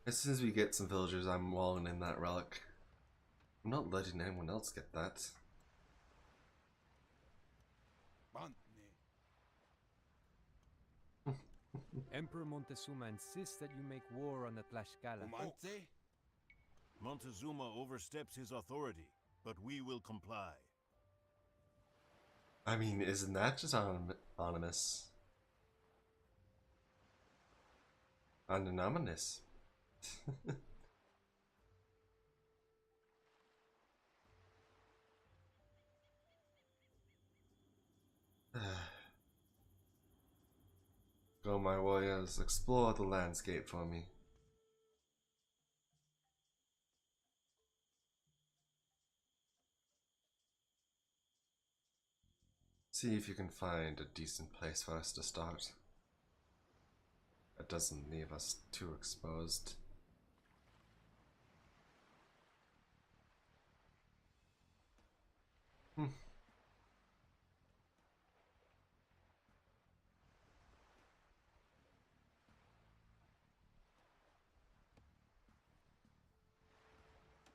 Speaker 1: As soon as we get some villagers, I'm walling in that relic. I'm not letting anyone else get that.
Speaker 7: Bantne.
Speaker 2: Emperor Montezuma insists that you make war on the Tlaxcala.
Speaker 7: Comance.
Speaker 5: Montezuma oversteps his authority, but we will comply.
Speaker 1: I mean, isn't that just anonymous? Anonymous. Go, my warriors, explore the landscape for me. See if you can find a decent place for us to start. That doesn't leave us too exposed.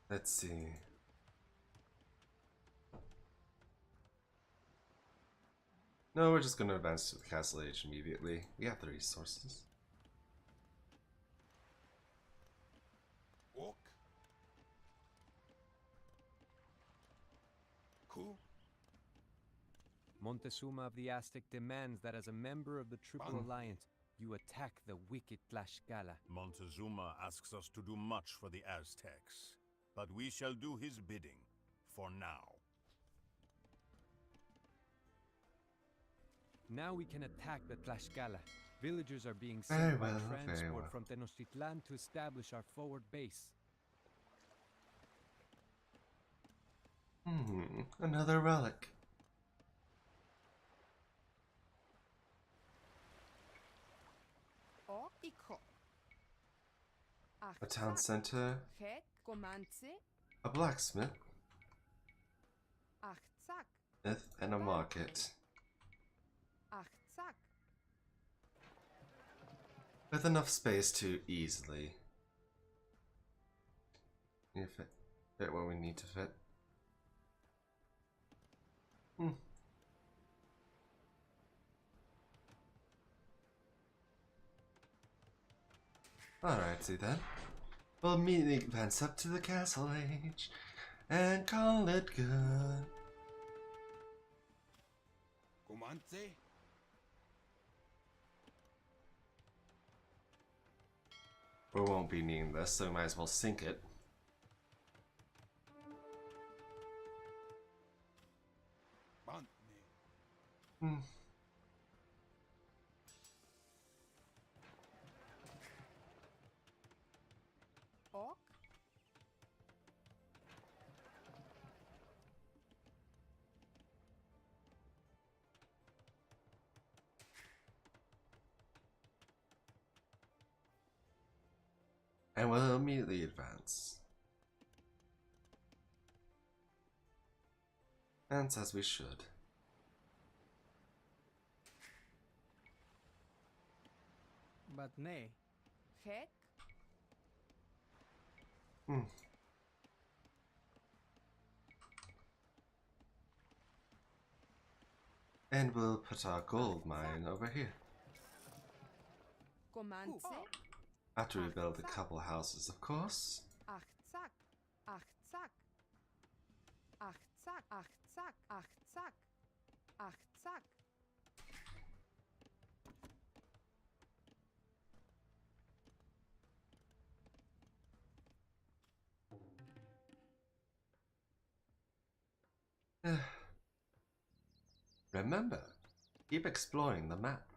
Speaker 1: Let's see. No, we're just gonna advance to the castle age immediately. We have the resources.
Speaker 7: Ok. Ku.
Speaker 2: Montezuma of the Aztec demands that as a member of the Triple Alliance, you attack the wicked Tlaxcala.
Speaker 5: Montezuma asks us to do much for the Aztecs, but we shall do his bidding, for now.
Speaker 2: Now we can attack the Tlaxcala. Villagers are being
Speaker 1: Very
Speaker 2: sent by
Speaker 1: well, very
Speaker 2: transport
Speaker 1: well.
Speaker 2: from Tenochtitlan to establish our forward base.
Speaker 1: Another relic.
Speaker 6: O iko.
Speaker 1: A town
Speaker 6: Achtzak.
Speaker 1: center,
Speaker 6: Het komance.
Speaker 1: a blacksmith,
Speaker 6: Achtzak.
Speaker 1: and a market.
Speaker 6: Achtzak.
Speaker 1: With enough space to easily fit what we need to fit. Alrighty then. We'll immediately advance up to the castle age and call it good.
Speaker 7: Comance.
Speaker 1: We won't be needing this, so we might as well sink it.
Speaker 7: Bantne.
Speaker 6: Ok.
Speaker 1: And we'll immediately advance. And as we should.
Speaker 4: But nay.
Speaker 6: Het.
Speaker 1: And we'll put our gold mine over here.
Speaker 6: Komance.
Speaker 1: After we build a couple houses, of course.
Speaker 6: Achtzak. Achtzak. Achtzak. Achtzak. Achtzak. Achtzak.
Speaker 1: Remember, keep exploring the map.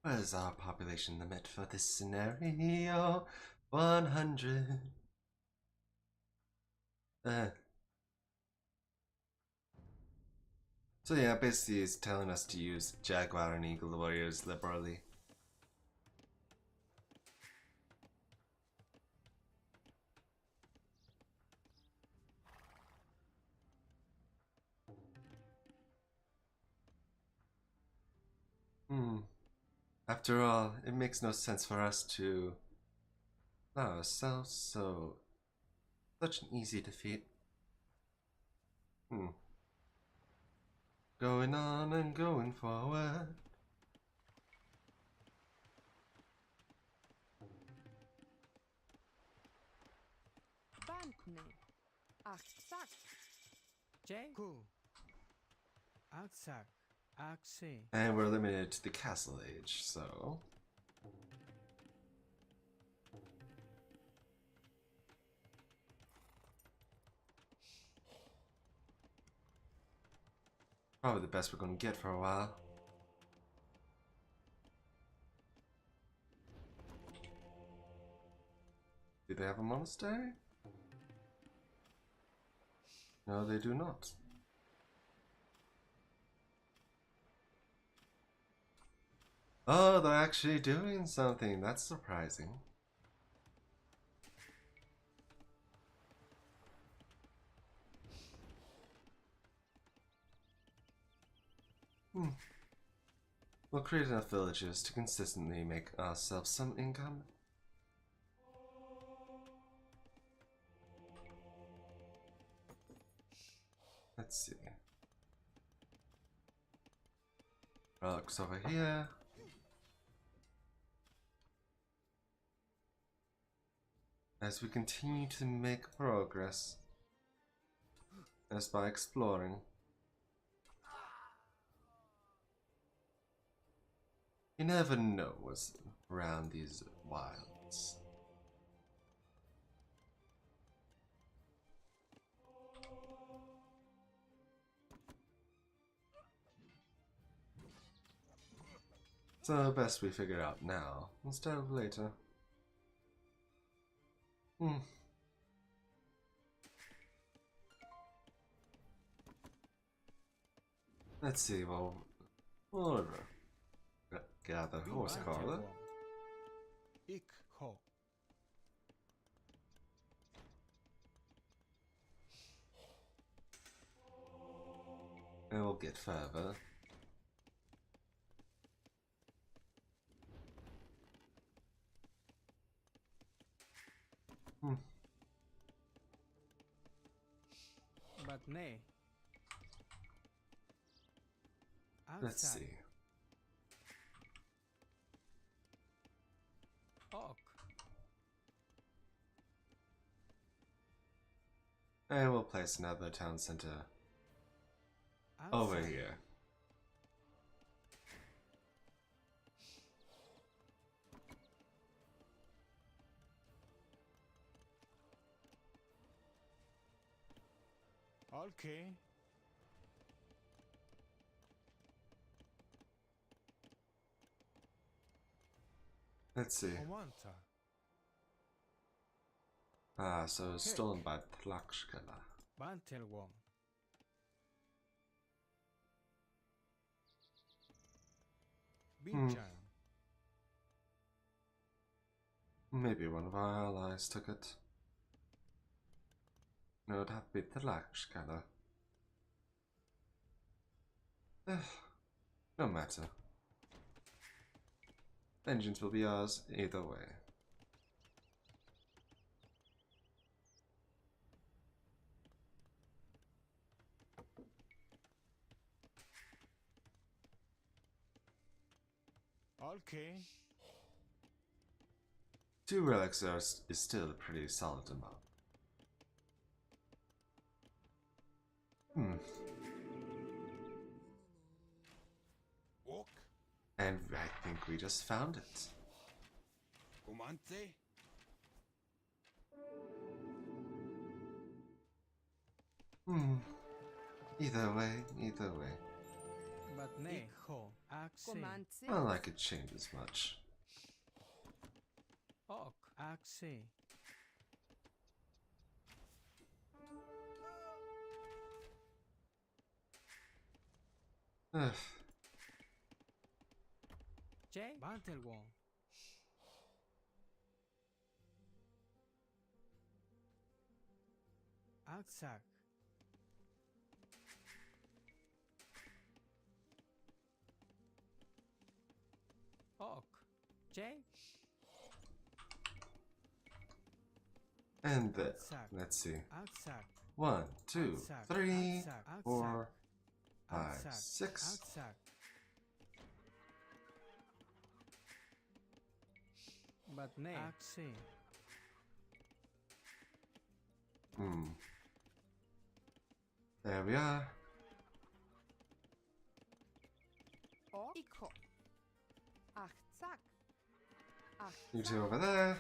Speaker 1: What is our population limit for this scenario? 100. So yeah, basically it's telling us to use Jaguar and Eagle Warriors liberally. After all, it makes no sense for us to allow ourselves such an easy defeat. Going on and going forward.
Speaker 6: Bantne. Achtzak.
Speaker 4: J. Ku. Aksak. Akse.
Speaker 1: And we're limited to the castle age, so probably the best we're gonna get for a while. Do they have a monastery? No, they do not. Oh, they're actually doing something. That's surprising. We'll create enough villages to consistently make ourselves some income. Let's see. Relics over here. As we continue to make progress, as by exploring. You never know what's around these wilds. So best we figure it out now, instead of later. Let's see, well, we'll gather horse collar.
Speaker 3: Ik ho.
Speaker 1: And we'll get further.
Speaker 4: But nay.
Speaker 1: Let's
Speaker 4: Outside.
Speaker 1: see.
Speaker 4: Ok.
Speaker 1: And we'll place another town center over
Speaker 4: Outside.
Speaker 1: here.
Speaker 3: Okay.
Speaker 1: Let's see.
Speaker 3: Comanta.
Speaker 1: Ah, so stolen by Tlaxcala.
Speaker 4: Bantelwong. Binchan.
Speaker 1: Maybe one of our allies took it. No, it'd have to be Tlaxcala. No matter. Vengeance will be ours either way.
Speaker 3: Okay.
Speaker 1: 2 relics is still a pretty solid amount.
Speaker 7: Ok.
Speaker 1: And I think we just found it.
Speaker 7: Comante.
Speaker 1: Either way, either way.
Speaker 4: But nay.
Speaker 6: Ik
Speaker 4: Ho. Axe.
Speaker 6: Comanze.
Speaker 1: Not like it changes much.
Speaker 4: Ok. Axe.
Speaker 1: Ugh.
Speaker 4: J. Bantelwong. Outside. Ok. J.
Speaker 1: And the,
Speaker 4: Outside.
Speaker 1: let's see.
Speaker 4: Outside.
Speaker 1: 1, 2,
Speaker 4: Outside.
Speaker 1: 3,
Speaker 4: Outside.
Speaker 1: 4, 5,
Speaker 4: Outside.
Speaker 1: 6.
Speaker 4: Outside. But nay. Axe.
Speaker 1: There we are.
Speaker 6: O. Ikho. Achtzak.
Speaker 1: You two over there.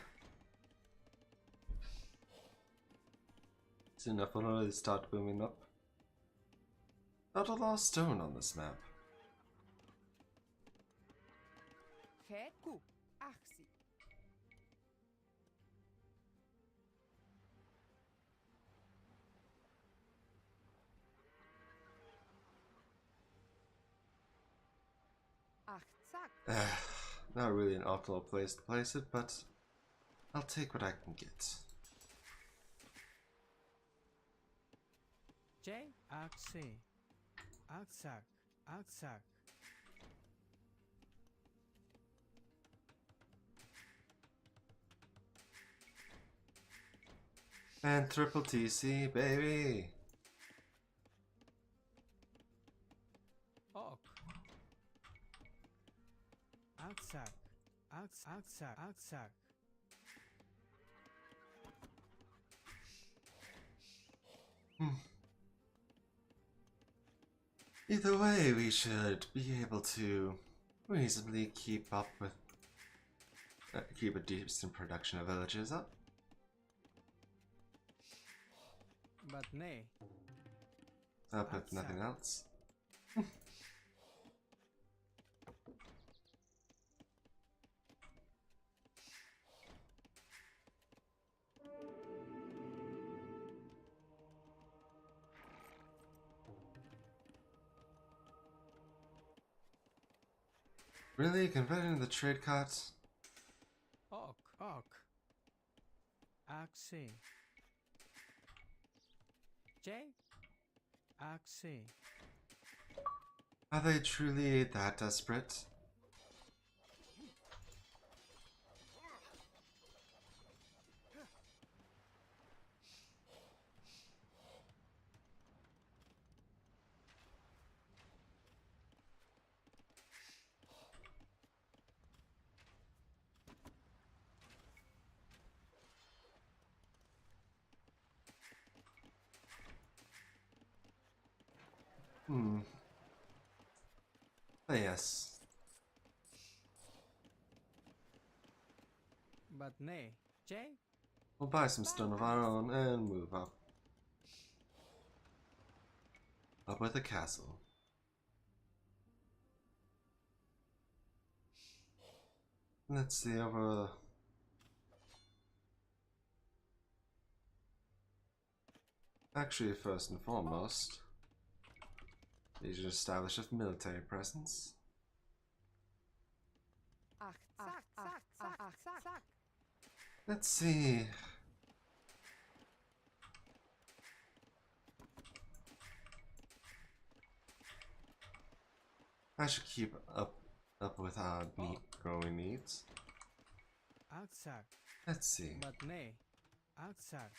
Speaker 1: Soon enough will really start booming up. Not a lost stone on this map.
Speaker 6: Heku. Axi. Achtzak.
Speaker 1: Not really an optimal place to place it, but I'll take what I can get.
Speaker 4: J. Axe. Outside. Outside.
Speaker 1: And triple TC, baby!
Speaker 4: Ok. Outside. Outside. Outside.
Speaker 1: Either way, we should be able to reasonably keep up with... keep a decent production of villages up.
Speaker 4: But nay.
Speaker 1: Up if nothing else. Really? Converting the trade cut?
Speaker 4: Ok. Axe. J. Axe.
Speaker 1: Are they truly that desperate? But yes.
Speaker 4: But nay. J.
Speaker 1: We'll buy some stone of our own and move up. Up with a castle. Let's see over. Actually, first and foremost, we should establish a military presence. Let's see. I should keep up with our growing needs.
Speaker 4: Aksak.
Speaker 1: Let's see.
Speaker 4: But nay. Aksak.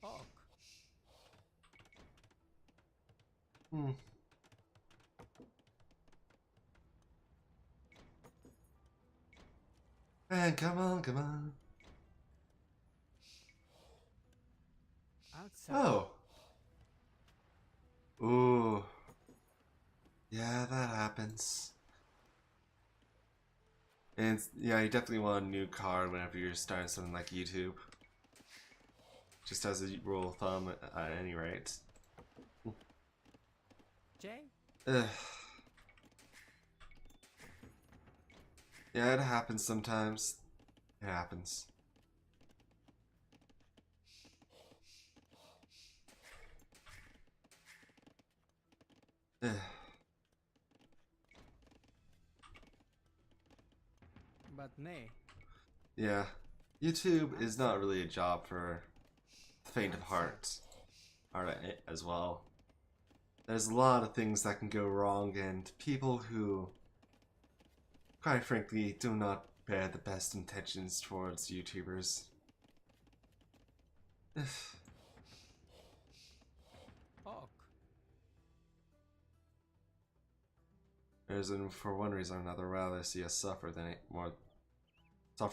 Speaker 4: Ok.
Speaker 1: And come on.
Speaker 4: Aksak.
Speaker 1: Oh. Ooh. Yeah, that happens. And yeah, you definitely want a new card whenever you're starting something like YouTube. Just as a rule of thumb, at any rate.
Speaker 4: J.
Speaker 1: Ugh. Yeah, it happens sometimes. It happens. Ugh.
Speaker 4: But nay.
Speaker 1: Yeah, YouTube is not really a job for the faint of heart as well. There's a lot of things that can go wrong, and people who, quite frankly, do not bear the best intentions towards YouTubers.
Speaker 4: Ok.
Speaker 1: There's, and for one reason or another, rather see us suffer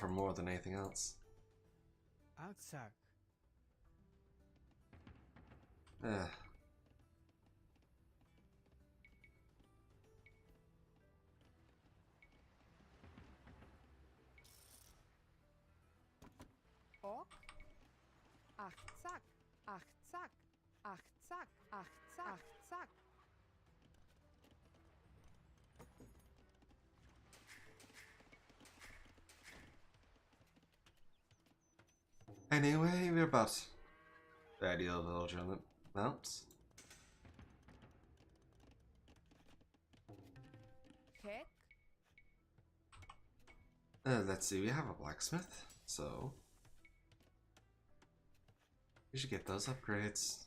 Speaker 1: more than anything else.
Speaker 4: Aksak.
Speaker 1: Ugh.
Speaker 6: Ok. Achtzak. Achtzak. Achtzak. Achtzak. Achtzak.
Speaker 1: Anyway, we're about the ideal villager mounts.
Speaker 6: Het.
Speaker 1: Let's see, we have a blacksmith, so we should get those upgrades.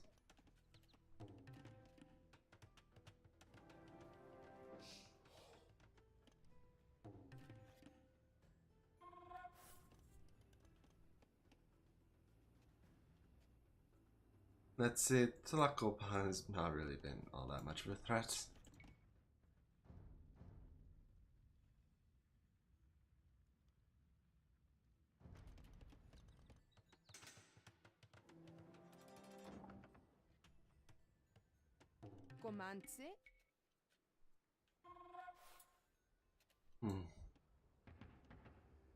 Speaker 1: Let's see, Tlacopan has not really been all that much of a threat.
Speaker 6: Comance.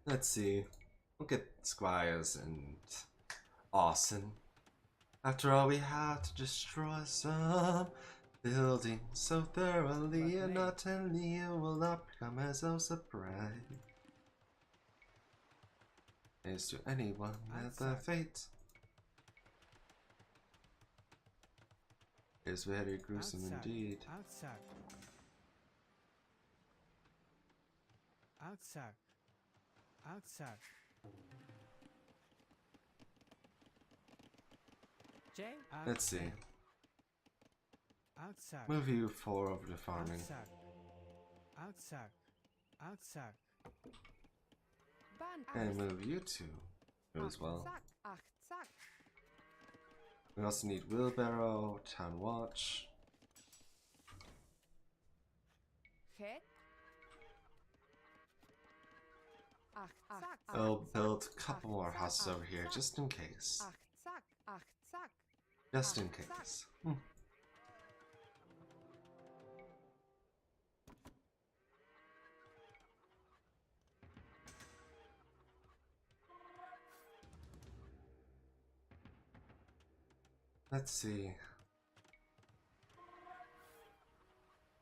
Speaker 1: Let's see, we'll get Squires and Austin. After all, we have to destroy some building so thoroughly, and not telling you will not become as no surprise is to anyone that the fate is very gruesome indeed.
Speaker 4: Aksak. Aztec. Aztec. J.
Speaker 1: Let's see.
Speaker 4: Aztec.
Speaker 1: Move you 4 over to farming.
Speaker 4: Aztec. Aztec. Aztec.
Speaker 6: Ban
Speaker 1: And move you 2 as well.
Speaker 6: Achtzak, achtzak.
Speaker 1: We also need wheelbarrow, town watch.
Speaker 6: Het. Achtzak,
Speaker 1: I'll
Speaker 6: achtzak,
Speaker 1: build a couple more
Speaker 6: achtzak,
Speaker 1: houses over here
Speaker 6: achtzak.
Speaker 1: just in case.
Speaker 6: Achtzak, achtzak.
Speaker 1: Just in case. Let's see.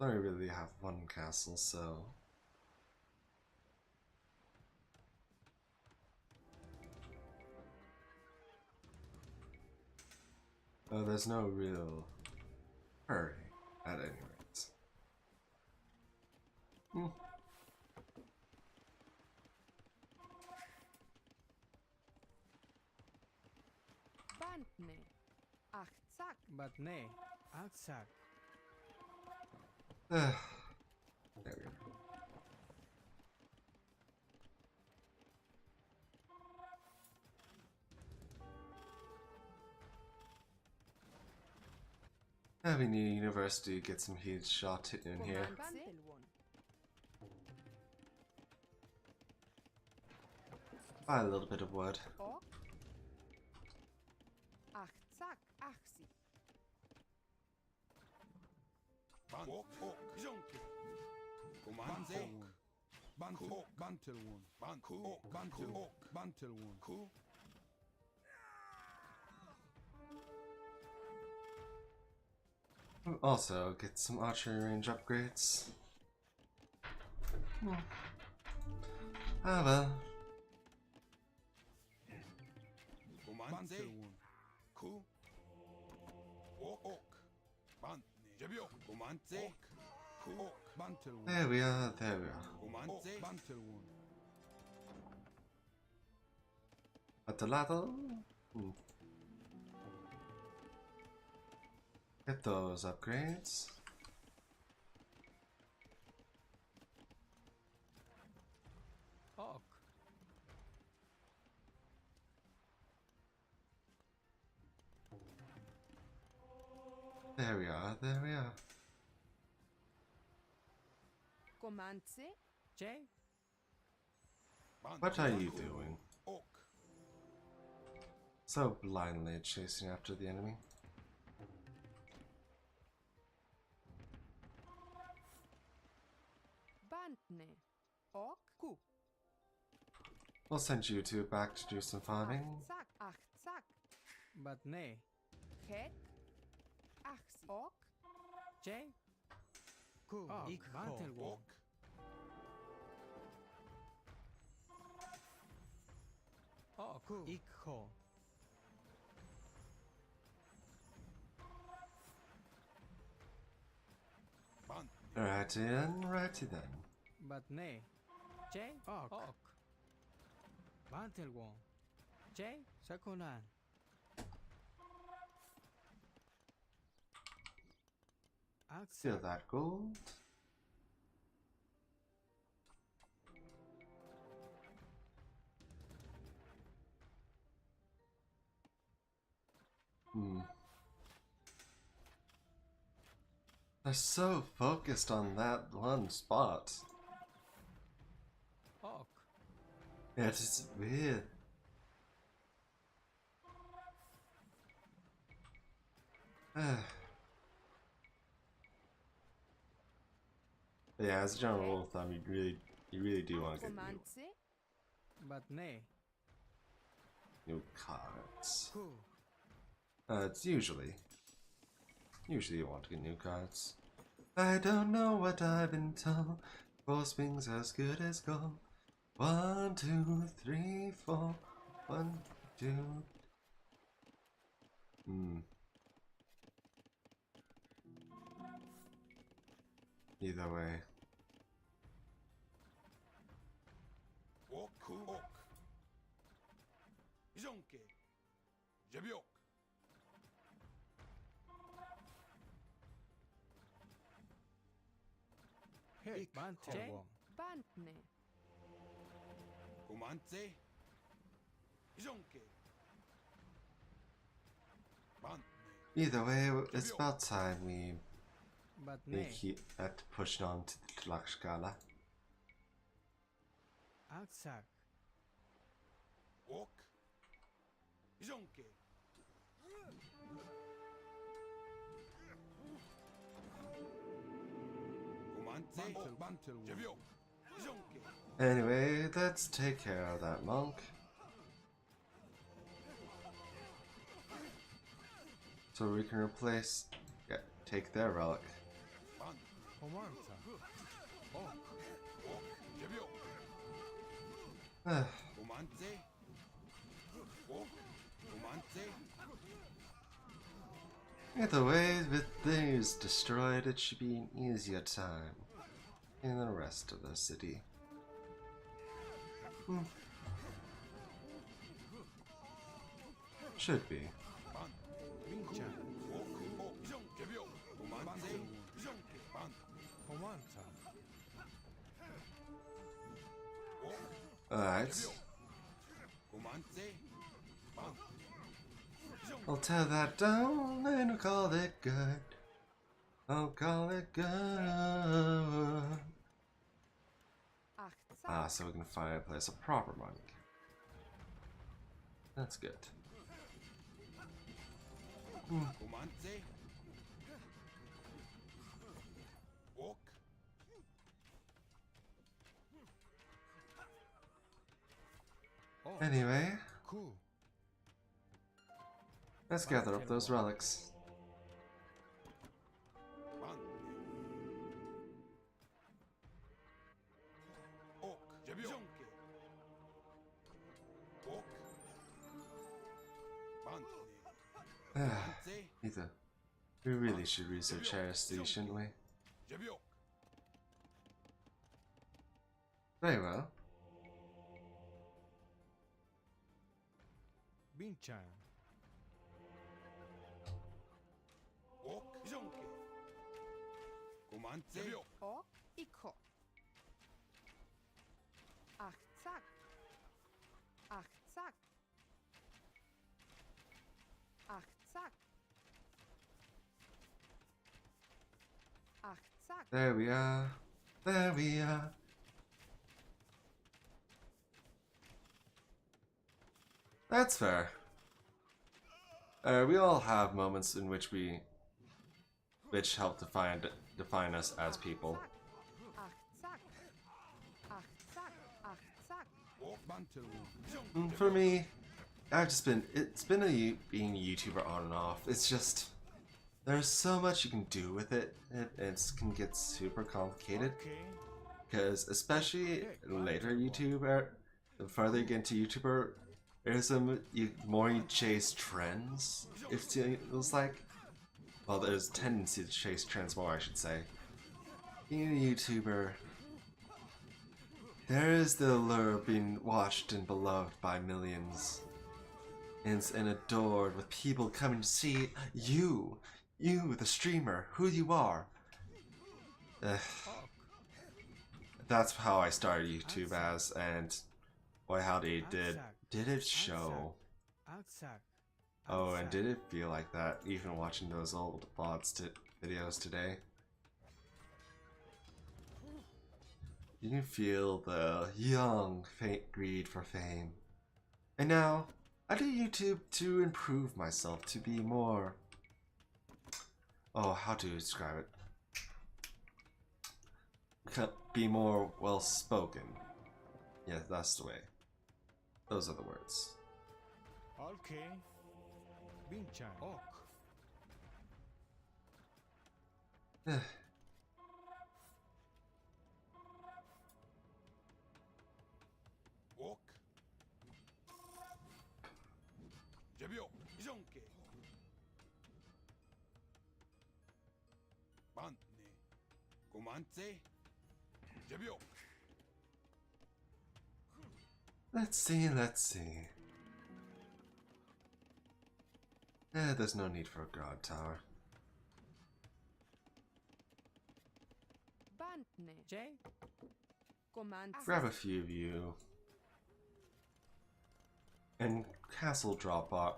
Speaker 1: I only really have one castle, so. Oh, there's no real hurry, at any rate.
Speaker 6: Bantne. Achtzak.
Speaker 4: But nay. Aztec.
Speaker 1: There we go. Having a university get some heat shot in here.
Speaker 6: Bantelwon.
Speaker 1: Buy a little bit of wood.
Speaker 6: Ok. Achtzak, achsi.
Speaker 7: Ban ok, ok, jonke. Command ok.
Speaker 3: Bantel one.
Speaker 7: Ban
Speaker 3: Cool.
Speaker 7: ok,
Speaker 3: Bantel.
Speaker 7: ok.
Speaker 3: Bantel one.
Speaker 7: Cool.
Speaker 1: Also, get some archery range upgrades. Ah well.
Speaker 7: Command
Speaker 3: Bantel one.
Speaker 7: Cool. Ok, ok. Ban. Jebio. Command ok. Cool.
Speaker 3: Bantel one.
Speaker 1: There we are, there we are.
Speaker 7: Command
Speaker 3: Bantel one.
Speaker 1: At the ladder. Get those upgrades.
Speaker 4: Ok.
Speaker 1: There we are, there we are.
Speaker 6: Comanche.
Speaker 4: J.
Speaker 1: What are you doing?
Speaker 7: Ok.
Speaker 1: So blindly chasing after the enemy.
Speaker 6: Bantne. Ok. Ku.
Speaker 1: We'll send you two back to do some farming.
Speaker 6: Achtzak, achtzak.
Speaker 4: But nay.
Speaker 6: Het. Achsi. Ok.
Speaker 4: J.
Speaker 3: Cool.
Speaker 4: Ok. Bantel one.
Speaker 7: Ok.
Speaker 4: Ok.
Speaker 3: Cool.
Speaker 4: Ikho.
Speaker 7: Ban.
Speaker 1: Righty then, righty then.
Speaker 4: But nay. J.
Speaker 3: Ok.
Speaker 4: Ok. Bantel one. J. Sakonan.
Speaker 1: Steal
Speaker 4: Aztec.
Speaker 1: that gold. They're so focused on that one spot.
Speaker 4: Ok.
Speaker 1: Yeah, it's just weird. But yeah, as a general rule of thumb, you really do want to get
Speaker 6: Comanche.
Speaker 4: But nay.
Speaker 1: new cards.
Speaker 3: Cool.
Speaker 1: It's usually you want to get new cards. I don't know what I've been told. 4 swings as good as gold. 1, 2, 3, 4. 1, 2. Either way.
Speaker 7: 제비옥
Speaker 3: Hek.
Speaker 4: J.
Speaker 3: Kobo.
Speaker 6: Bantne.
Speaker 7: 고만세 이정께 반
Speaker 1: Either way, it's about time we
Speaker 4: But ne.
Speaker 1: keep at pushing on to the Tlakskala.
Speaker 4: Aksak.
Speaker 7: 옥 이정께 고만세
Speaker 3: Bantel.
Speaker 7: 제비옥 이정께
Speaker 1: Anyway, let's take care of that monk. So we can replace, take their relic.
Speaker 7: 반
Speaker 3: Komansa.
Speaker 7: 옥 제비옥
Speaker 1: Eh,
Speaker 7: 고만세 옥 고만세
Speaker 1: Either way, with these destroyed, it should be an easier time in the rest of the city. Should be.
Speaker 7: 반
Speaker 3: Bincha.
Speaker 7: 옥 이정 제비옥 고만세 이정께 반
Speaker 3: Komansa.
Speaker 7: 옥
Speaker 1: Alright.
Speaker 7: 고만세 반 이정
Speaker 1: I'll tear that down and we'll call it good. I'll call it good.
Speaker 6: Achtsak.
Speaker 1: Ah, so we can finally place a proper monk. That's good.
Speaker 7: 고만세 옥
Speaker 1: Anyway,
Speaker 3: Ku.
Speaker 1: let's gather up those relics.
Speaker 7: 반 옥 제비옥 이정께 옥 반 고만세
Speaker 1: Either. We really should research Heresy, shouldn't we?
Speaker 7: 제비옥
Speaker 1: Very well.
Speaker 3: Bincha.
Speaker 7: 옥 이정께 고만세 제비옥
Speaker 6: Ok. Iko. Achtsak. Achtsak. Achtsak. Achtsak.
Speaker 1: There we are. There we are. That's fair. We all have moments in which help define us as people.
Speaker 6: Achtsak. Achtsak. Achtsak.
Speaker 7: 옥
Speaker 3: Bantel.
Speaker 1: For me, it's been being a YouTuber on and off. It's just, there's so much you can do with it, and it can get super complicated.
Speaker 3: Okay.
Speaker 1: Because especially later YouTuber, the further you get into YouTuber, more you chase trends. It feels like, well, there's a tendency to chase trends more, I should say. Being a YouTuber, there is the allure of being watched and beloved by millions, and adored, with people coming to see you, the streamer, who you are. That's how I started YouTube as, and boy howdy, did it show.
Speaker 4: Aksak.
Speaker 1: Oh, and did it feel like that even watching those old videos today? You can feel the young greed for fame. And now, I do YouTube to improve myself, to be more... Oh, how to describe it? Be more well-spoken. Yeah, that's the way. Those are the words.
Speaker 3: Okay. Bincha. Ok.
Speaker 7: 옥 제비옥 이정께 반 고만세 제비옥
Speaker 1: Let's see. There's no need for a guard tower.
Speaker 6: Bantne.
Speaker 4: Jay?
Speaker 6: Command.
Speaker 1: Grab a few of you. And castle drop our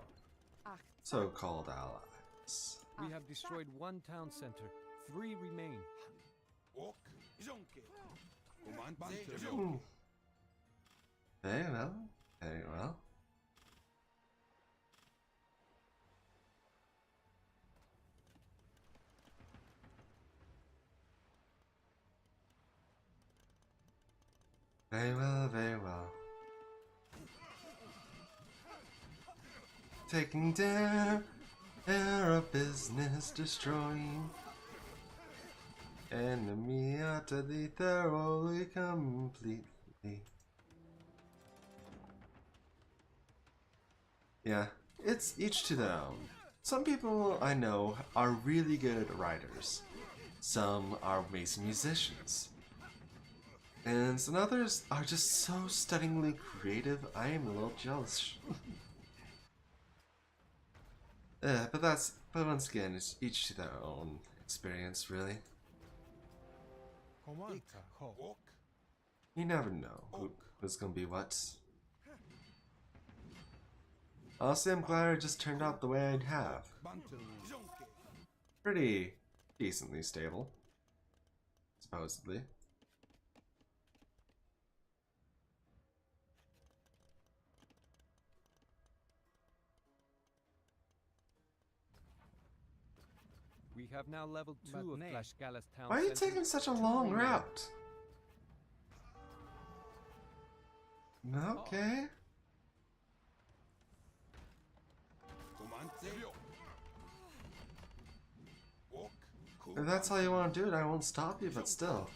Speaker 6: Achtzak.
Speaker 1: so-called allies.
Speaker 2: We have destroyed one town center. 3 remain.
Speaker 7: Ok. Jonke. Command
Speaker 1: Hmm. Very well. Very well. Very well, very well. Taking down air of business, destroying enemy utterly, thoroughly, completely. Yeah, it's each to their own. Some people I know are really good writers. Some are amazing musicians. And some others are just so stunningly creative, I am a little jealous. But once again, it's each to their own experience, really.
Speaker 3: Comanta. Ho.
Speaker 7: Ok.
Speaker 1: You never know who's gonna be what. Honestly, I'm glad it just turned out the way I'd have.
Speaker 7: Bantel. Jonke.
Speaker 1: Pretty decently stable, supposedly.
Speaker 2: We have now leveled 2
Speaker 4: But
Speaker 2: of
Speaker 4: nay.
Speaker 2: Flashgala's town
Speaker 1: Why are you
Speaker 2: center.
Speaker 1: taking such a long route? Okay.
Speaker 7: Command. Ok.
Speaker 1: If that's how you want to do it, I won't stop you, but still.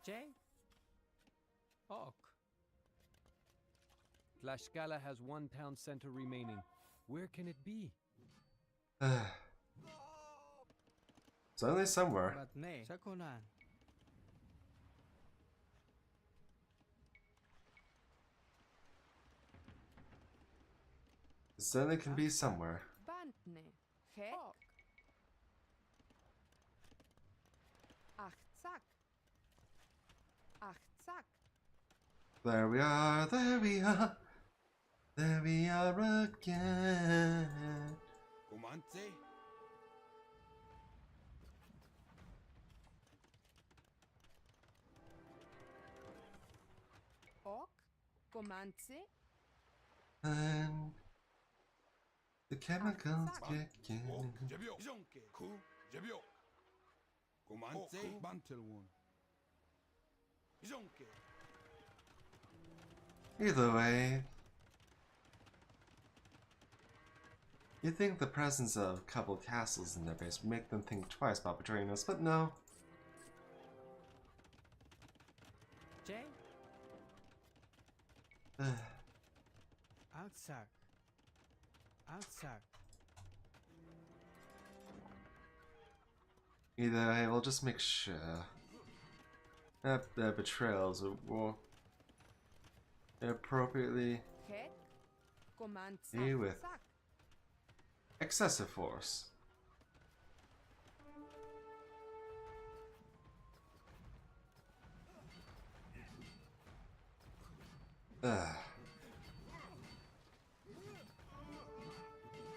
Speaker 4: Jay? Ok.
Speaker 2: Flashgala has 1 town center remaining. Where can it be?
Speaker 1: It's only somewhere.
Speaker 4: But nay. Sakunan.
Speaker 1: It certainly can be somewhere.
Speaker 6: Bantne. Hek. Achtzak. Achtzak.
Speaker 1: There we are, there we are. There we are again.
Speaker 7: Command.
Speaker 6: Ok. Commandse.
Speaker 1: And the chemicals
Speaker 7: Ok.
Speaker 1: kicking.
Speaker 7: Jebio. Jonke. Ku. Jebio. Command. Bantel one. Jonke.
Speaker 1: Either way, you'd think the presence of a couple castles in their base would make them think twice about betraying us, but no.
Speaker 4: Jay? Outside. Outside.
Speaker 1: Either way, we'll just make sure that their betrayals are appropriately
Speaker 6: Hek. Commandse.
Speaker 1: Be with.
Speaker 6: Achtzak.
Speaker 1: excessive force.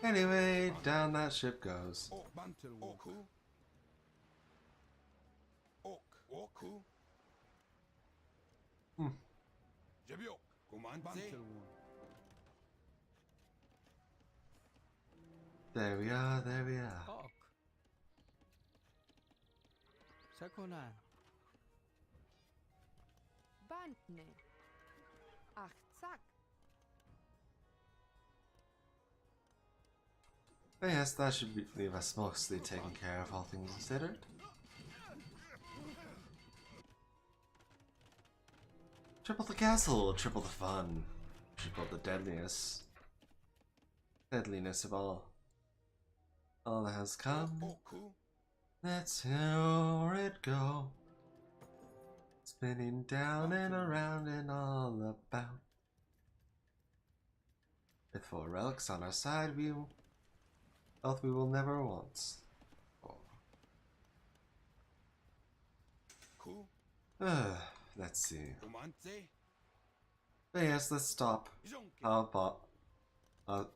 Speaker 1: Anyway, down that ship goes.
Speaker 7: Ok. Bantel one. Ku. Ok. Ok.
Speaker 1: Hmm.
Speaker 7: Jebio. Command. Bantel one.
Speaker 1: There we are, there we are.
Speaker 4: Ok. Sakunan.
Speaker 6: Bantne. Achtzak.
Speaker 1: But yes, that should leave us mostly taken care of, all things considered. Triple the castle, triple the fun, triple the deadliness. Deadliness of all that has come.
Speaker 7: Ok.
Speaker 1: Let's hear it go. Spinning down and around and all about. With 4 relics on our side, wealth we will never want.
Speaker 7: Ku.
Speaker 1: Let's see.
Speaker 7: Romanze.
Speaker 1: But yes, let's stop.
Speaker 7: Jonke.
Speaker 1: How about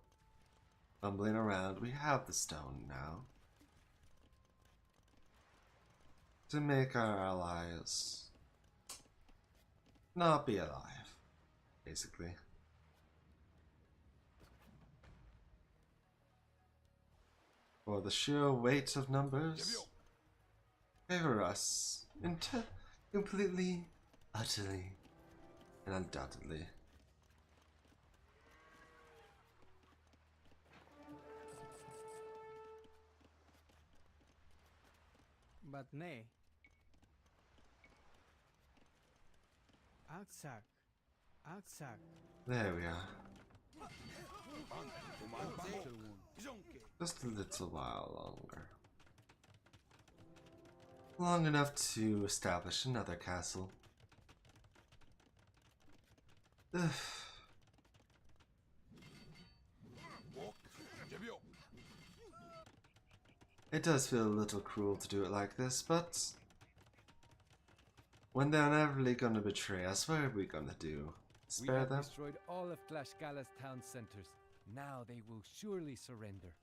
Speaker 1: fumbling around? We have the stone now to make our allies not be alive, basically. For the sheer weight of numbers favor us completely, utterly, and undoubtedly.
Speaker 4: But nay. Aztecs.
Speaker 1: There we are.
Speaker 7: Romanze. Jonke.
Speaker 1: Just a little while longer. Long enough to establish another castle. Ugh.
Speaker 7: Walk. Jebio.
Speaker 1: It does feel a little cruel to do it like this, but when they're never gonna betray us, what are we gonna do?
Speaker 2: We
Speaker 1: Spare
Speaker 2: have
Speaker 1: them?
Speaker 2: destroyed all of Tlaxcala's town centers. Now they will surely surrender.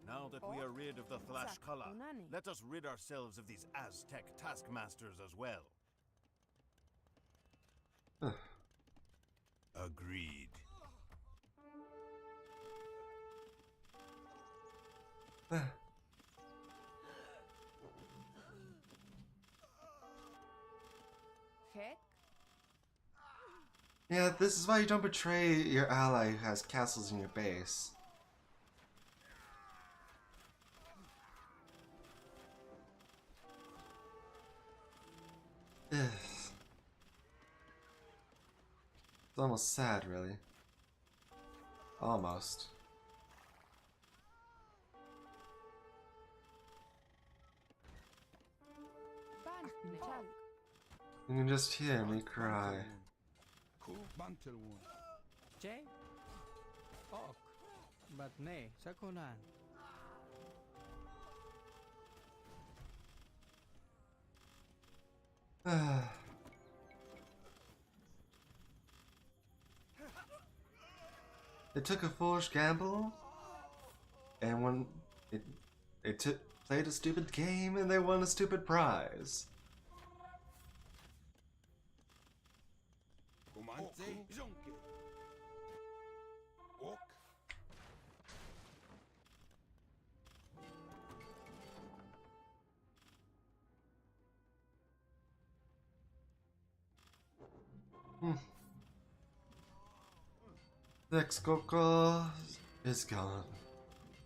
Speaker 5: Now that we are rid of the Tlaxcala, let us rid ourselves of these Aztec taskmasters as well. Agreed.
Speaker 6: Heck.
Speaker 1: Yeah, this is why you don't betray your ally who has castles in your base. Ugh. It's almost sad, really. Almost.
Speaker 6: Bantne.
Speaker 1: You can just hear me cry.
Speaker 7: Ku. Bantelwon.
Speaker 4: Che. Ok. But nay. Sakonan.
Speaker 1: It took a foolish gamble, and when it played a stupid game, and they won a stupid prize.
Speaker 7: Romanze. Jonke. Walk.
Speaker 1: Texcoco is gone.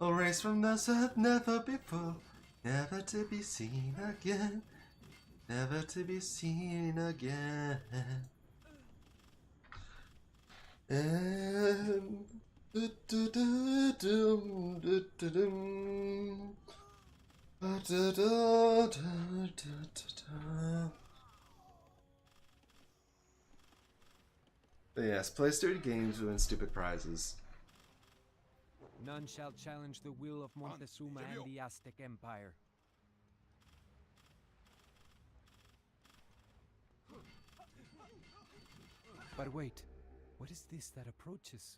Speaker 1: A race from this earth never before, never to be seen again, never to be seen again. And but yes, play stupid games, win stupid prizes.
Speaker 2: None shall challenge the will of Montezuma and the Aztec Empire. But wait, what is this that approaches?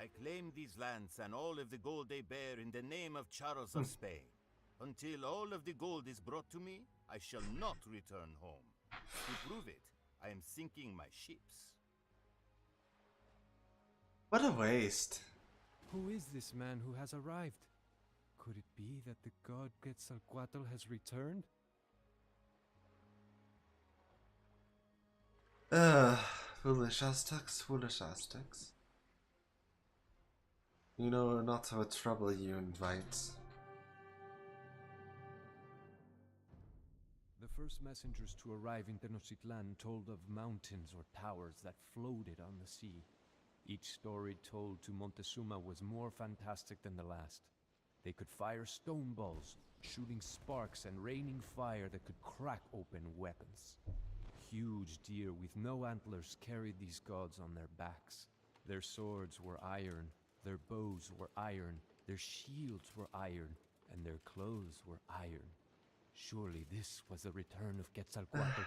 Speaker 5: I claim these lands and all of the gold they bear in the name of Charles of Spain. Until all of the gold is brought to me, I shall not return home. To prove it, I am sinking my ships.
Speaker 1: What a waste.
Speaker 2: Who is this man who has arrived? Could it be that the god Quetzalcoatl has returned?
Speaker 1: Foolish Aztecs, foolish Aztecs. You know not what trouble you invite.
Speaker 2: The first messengers to arrive in Tenochtitlan told of mountains or towers that floated on the sea. Each story told to Montezuma was more fantastic than the last. They could fire stone balls, shooting sparks and raining fire that could crack open weapons. Huge deer with no antlers carried these gods on their backs. Their swords were iron, their bows were iron, their shields were iron, and their clothes were iron. Surely this was the return of Quetzalcoatl.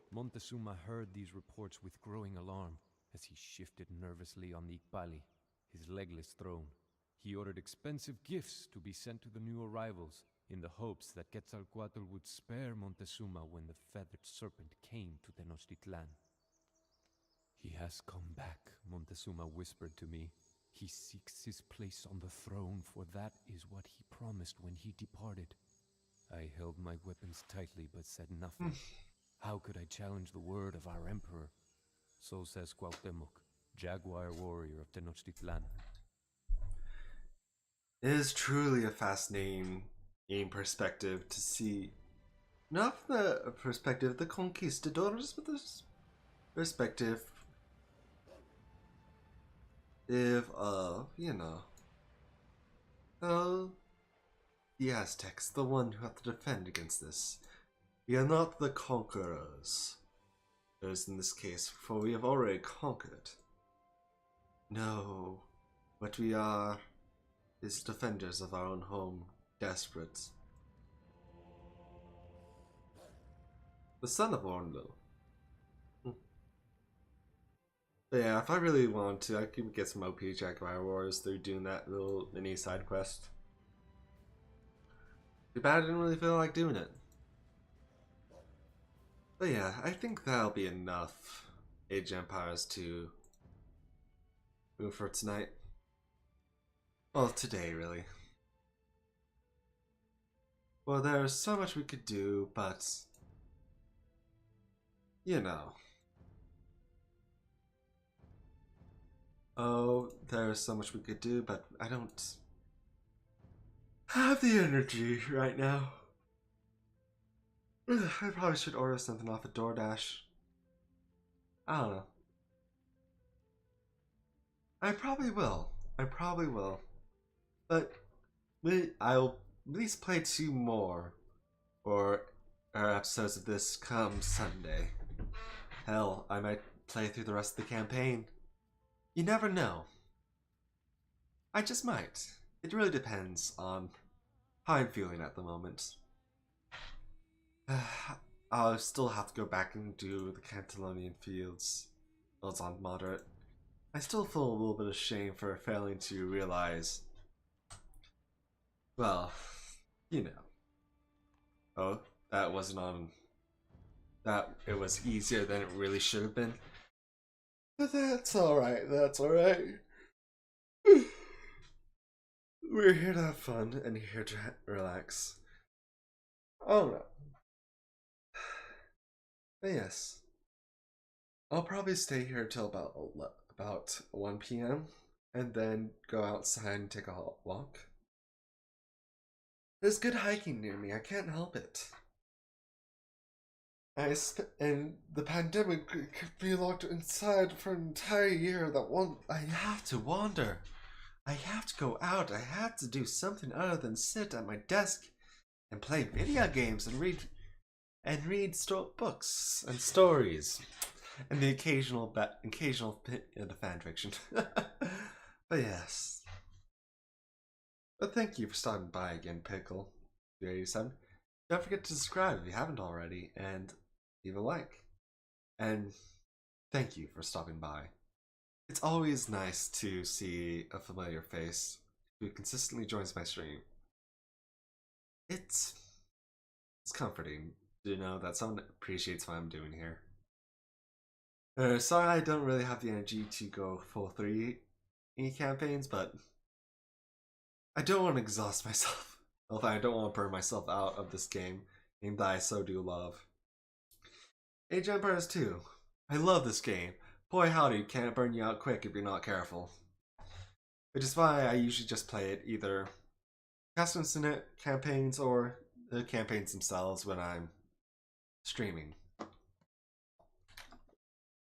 Speaker 2: Montezuma heard these reports with growing alarm as he shifted nervously on the Ikbali, his legless throne. He ordered expensive gifts to be sent to the new arrivals in the hopes that Quetzalcoatl would spare Montezuma when the feathered serpent came to Tenochtitlan. He has come back, Montezuma whispered to me. He seeks his place on the throne, for that is what he promised when he departed. I held my weapons tightly but said nothing. How could I challenge the word of our emperor? So says Cuauhtémoc, jaguar warrior of Tenochtitlan.
Speaker 1: It is truly a fascinating perspective to see, not from the perspective of the conquistadors, but the perspective of, the Aztecs, the one who have to defend against this. We are not the conquerors, as in this case, for we have already conquered. No, what we are is defenders of our own home, desperate. The son of Ornlo. But yeah, if I really want to, I could get some OP Jaguar Wars through doing that little mini side quest. Too bad I didn't really feel like doing it. But yeah, I think that'll be enough Age of Empires to move for tonight. Well, today, really. Well, there's so much we could do, but oh, there's so much we could do, but I don't have the energy right now. I probably should order something off of DoorDash. I don't know. I probably will. But I'll at least play 2 more or episodes of this come Sunday. Hell, I might play through the rest of the campaign. You never know. I just might. It really depends on how I'm feeling at the moment. I'll still have to go back and do the Catalonian fields on moderate. I still feel a little bit of shame for failing to realize, well, oh, that wasn't on, that it was easier than it really should have been. But that's alright, We're here to have fun and here to relax. Oh no. But yes, I'll probably stay here till about 1 p.m. and then go outside and take a walk. There's good hiking near me, I can't help it. And the pandemic could be locked inside for an entire year. I have to wander. I have to go out. I have to do something other than sit at my desk and play video games and read books and stories and the occasional the fan fiction. But yes. But thank you for stopping by again, Pickle 287. Don't forget to subscribe if you haven't already, and leave a like. And thank you for stopping by. It's always nice to see a familiar face who consistently joins my stream. It's comforting to know that someone appreciates what I'm doing here. Sorry I don't really have the energy to go full 3 campaigns, but I don't want to exhaust myself. I don't want to burn myself out of this game that I so do love. Age of Empires 2. I love this game. Boy howdy, can it burn you out quick if you're not careful. Which is why I usually just play it either custom campaigns or the campaigns themselves when I'm streaming.